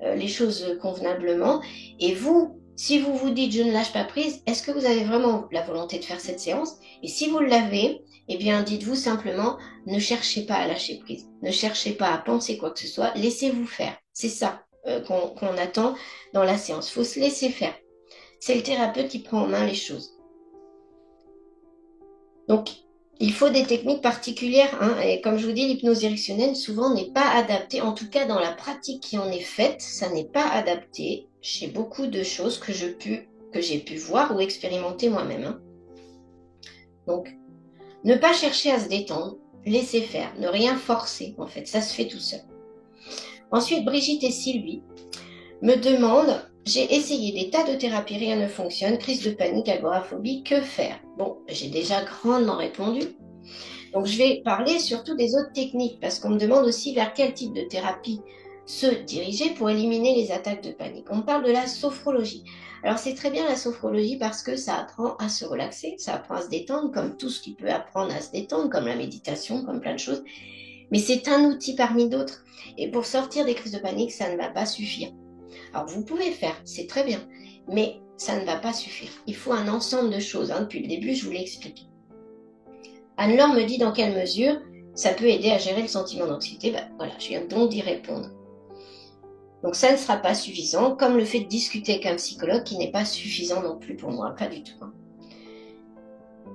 les choses convenablement. Et vous, si vous vous dites je ne lâche pas prise, est-ce que vous avez vraiment la volonté de faire cette séance? Et si vous l'avez, eh bien dites-vous simplement ne cherchez pas à lâcher prise, ne cherchez pas à penser quoi que ce soit, laissez-vous faire. C'est ça qu'on attend dans la séance. Il faut se laisser faire. C'est le thérapeute qui prend en main les choses. Donc, il faut des techniques particulières, hein, et comme je vous dis, l'hypnose érectionnelle souvent n'est pas adaptée, en tout cas dans la pratique qui en est faite, ça n'est pas adapté chez beaucoup de choses que j'ai pu voir ou expérimenter moi-même. Hein. Donc, ne pas chercher à se détendre, laisser faire, ne rien forcer, en fait, ça se fait tout seul. Ensuite, Brigitte et Sylvie me demandent, j'ai essayé des tas de thérapies, rien ne fonctionne, crise de panique, agoraphobie, que faire? Bon, j'ai déjà grandement répondu. Donc je vais parler surtout des autres techniques, parce qu'on me demande aussi vers quel type de thérapie se diriger pour éliminer les attaques de panique. On parle de la sophrologie. Alors c'est très bien la sophrologie parce que ça apprend à se relaxer, ça apprend à se détendre, comme tout ce qui peut apprendre à se détendre, comme la méditation, comme plein de choses. Mais c'est un outil parmi d'autres. Et pour sortir des crises de panique, ça ne va pas suffire. Alors vous pouvez faire, c'est très bien, mais ça ne va pas suffire. Il faut un ensemble de choses. Hein. Depuis le début, je vous l'explique. Anne-Laure me dit dans quelle mesure ça peut aider à gérer le sentiment d'anxiété. Ben, voilà, je viens donc d'y répondre. Donc ça ne sera pas suffisant, comme le fait de discuter avec un psychologue qui n'est pas suffisant non plus pour moi, pas du tout. Hein.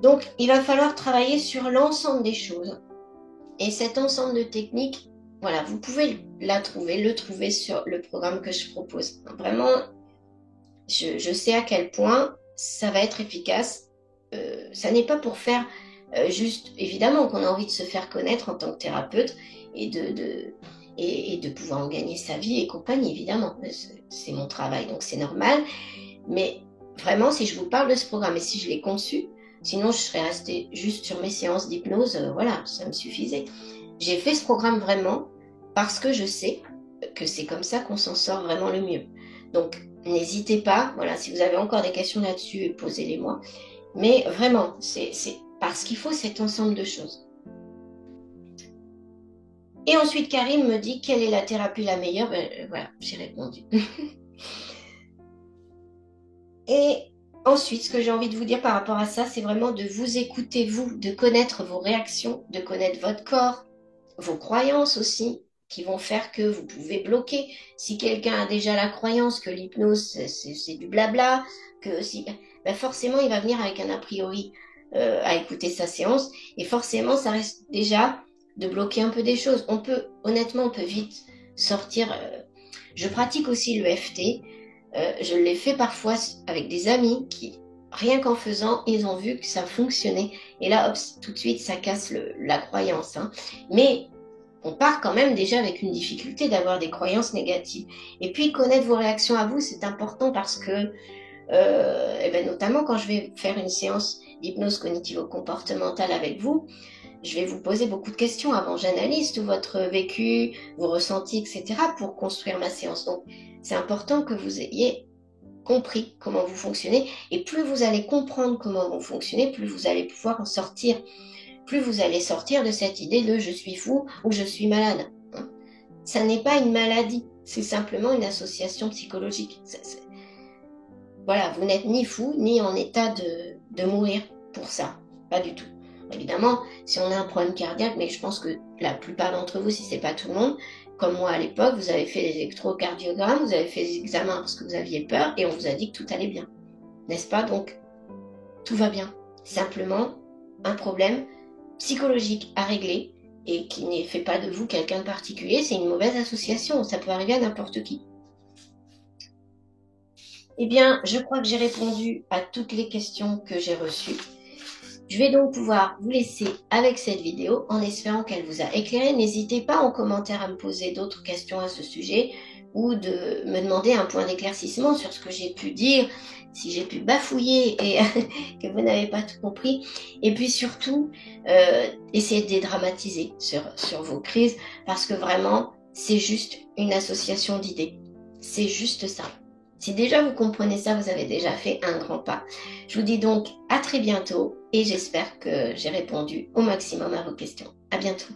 Donc il va falloir travailler sur l'ensemble des choses. Et cet ensemble de techniques, voilà, vous pouvez le trouver sur le programme que je propose. Vraiment, je sais à quel point ça va être efficace. Ça n'est pas pour faire juste, évidemment qu'on a envie de se faire connaître en tant que thérapeute et de pouvoir en gagner sa vie et compagnie, évidemment. C'est mon travail, donc c'est normal. Mais vraiment, si je vous parle de ce programme et si je l'ai conçu, sinon je serais restée juste sur mes séances d'hypnose, voilà, ça me suffisait. J'ai fait ce programme vraiment parce que je sais que c'est comme ça qu'on s'en sort vraiment le mieux. Donc, n'hésitez pas, voilà, si vous avez encore des questions là-dessus, posez-les-moi. Mais vraiment, c'est parce qu'il faut cet ensemble de choses. Et ensuite, Karim me dit quelle est la thérapie la meilleure. Voilà, j'ai répondu. Et ensuite, ce que j'ai envie de vous dire par rapport à ça, c'est vraiment de vous écouter, vous, de connaître vos réactions, de connaître votre corps, vos croyances aussi, qui vont faire que vous pouvez bloquer. Si quelqu'un a déjà la croyance que l'hypnose, c'est du blabla, que si, ben forcément, il va venir avec un a priori à écouter sa séance, et forcément, ça reste déjà de bloquer un peu des choses. Honnêtement, on peut vite sortir. Je pratique aussi le FT. Je l'ai fait parfois avec des amis qui, rien qu'en faisant, ils ont vu que ça fonctionnait. Et là, hop, tout de suite, ça casse la croyance. Hein. Mais on part quand même déjà avec une difficulté d'avoir des croyances négatives. Et puis, connaître vos réactions à vous, c'est important parce que, et ben, notamment quand je vais faire une séance d'hypnose cognitivo-comportementale avec vous, je vais vous poser beaucoup de questions avant. J'analyse tout votre vécu, vos ressentis, etc. pour construire ma séance. Donc, c'est important que vous ayez compris comment vous fonctionnez. Et plus vous allez comprendre comment vous fonctionnez, plus vous allez pouvoir en sortir. Plus vous allez sortir de cette idée de je suis fou ou je suis malade. Ça n'est pas une maladie, c'est simplement une association psychologique. Voilà, vous n'êtes ni fou ni en état de mourir pour ça. Pas du tout. Évidemment, si on a un problème cardiaque, mais je pense que la plupart d'entre vous, si c'est pas tout le monde, comme moi à l'époque, vous avez fait des électrocardiogrammes, vous avez fait des examens parce que vous aviez peur et on vous a dit que tout allait bien. N'est-ce pas? Donc, tout va bien. Simplement, un problème psychologique à régler et qui ne fait pas de vous quelqu'un de particulier, c'est une mauvaise association. Ça peut arriver à n'importe qui. Eh bien, je crois que j'ai répondu à toutes les questions que j'ai reçues. Je vais donc pouvoir vous laisser avec cette vidéo en espérant qu'elle vous a éclairé. N'hésitez pas en commentaire à me poser d'autres questions à ce sujet ou de me demander un point d'éclaircissement sur ce que j'ai pu dire, si j'ai pu bafouiller et que vous n'avez pas tout compris. Et puis surtout, essayez de dédramatiser sur vos crises parce que vraiment, c'est juste une association d'idées. C'est juste ça. Si déjà vous comprenez ça, vous avez déjà fait un grand pas. Je vous dis donc à très bientôt et j'espère que j'ai répondu au maximum à vos questions. À bientôt.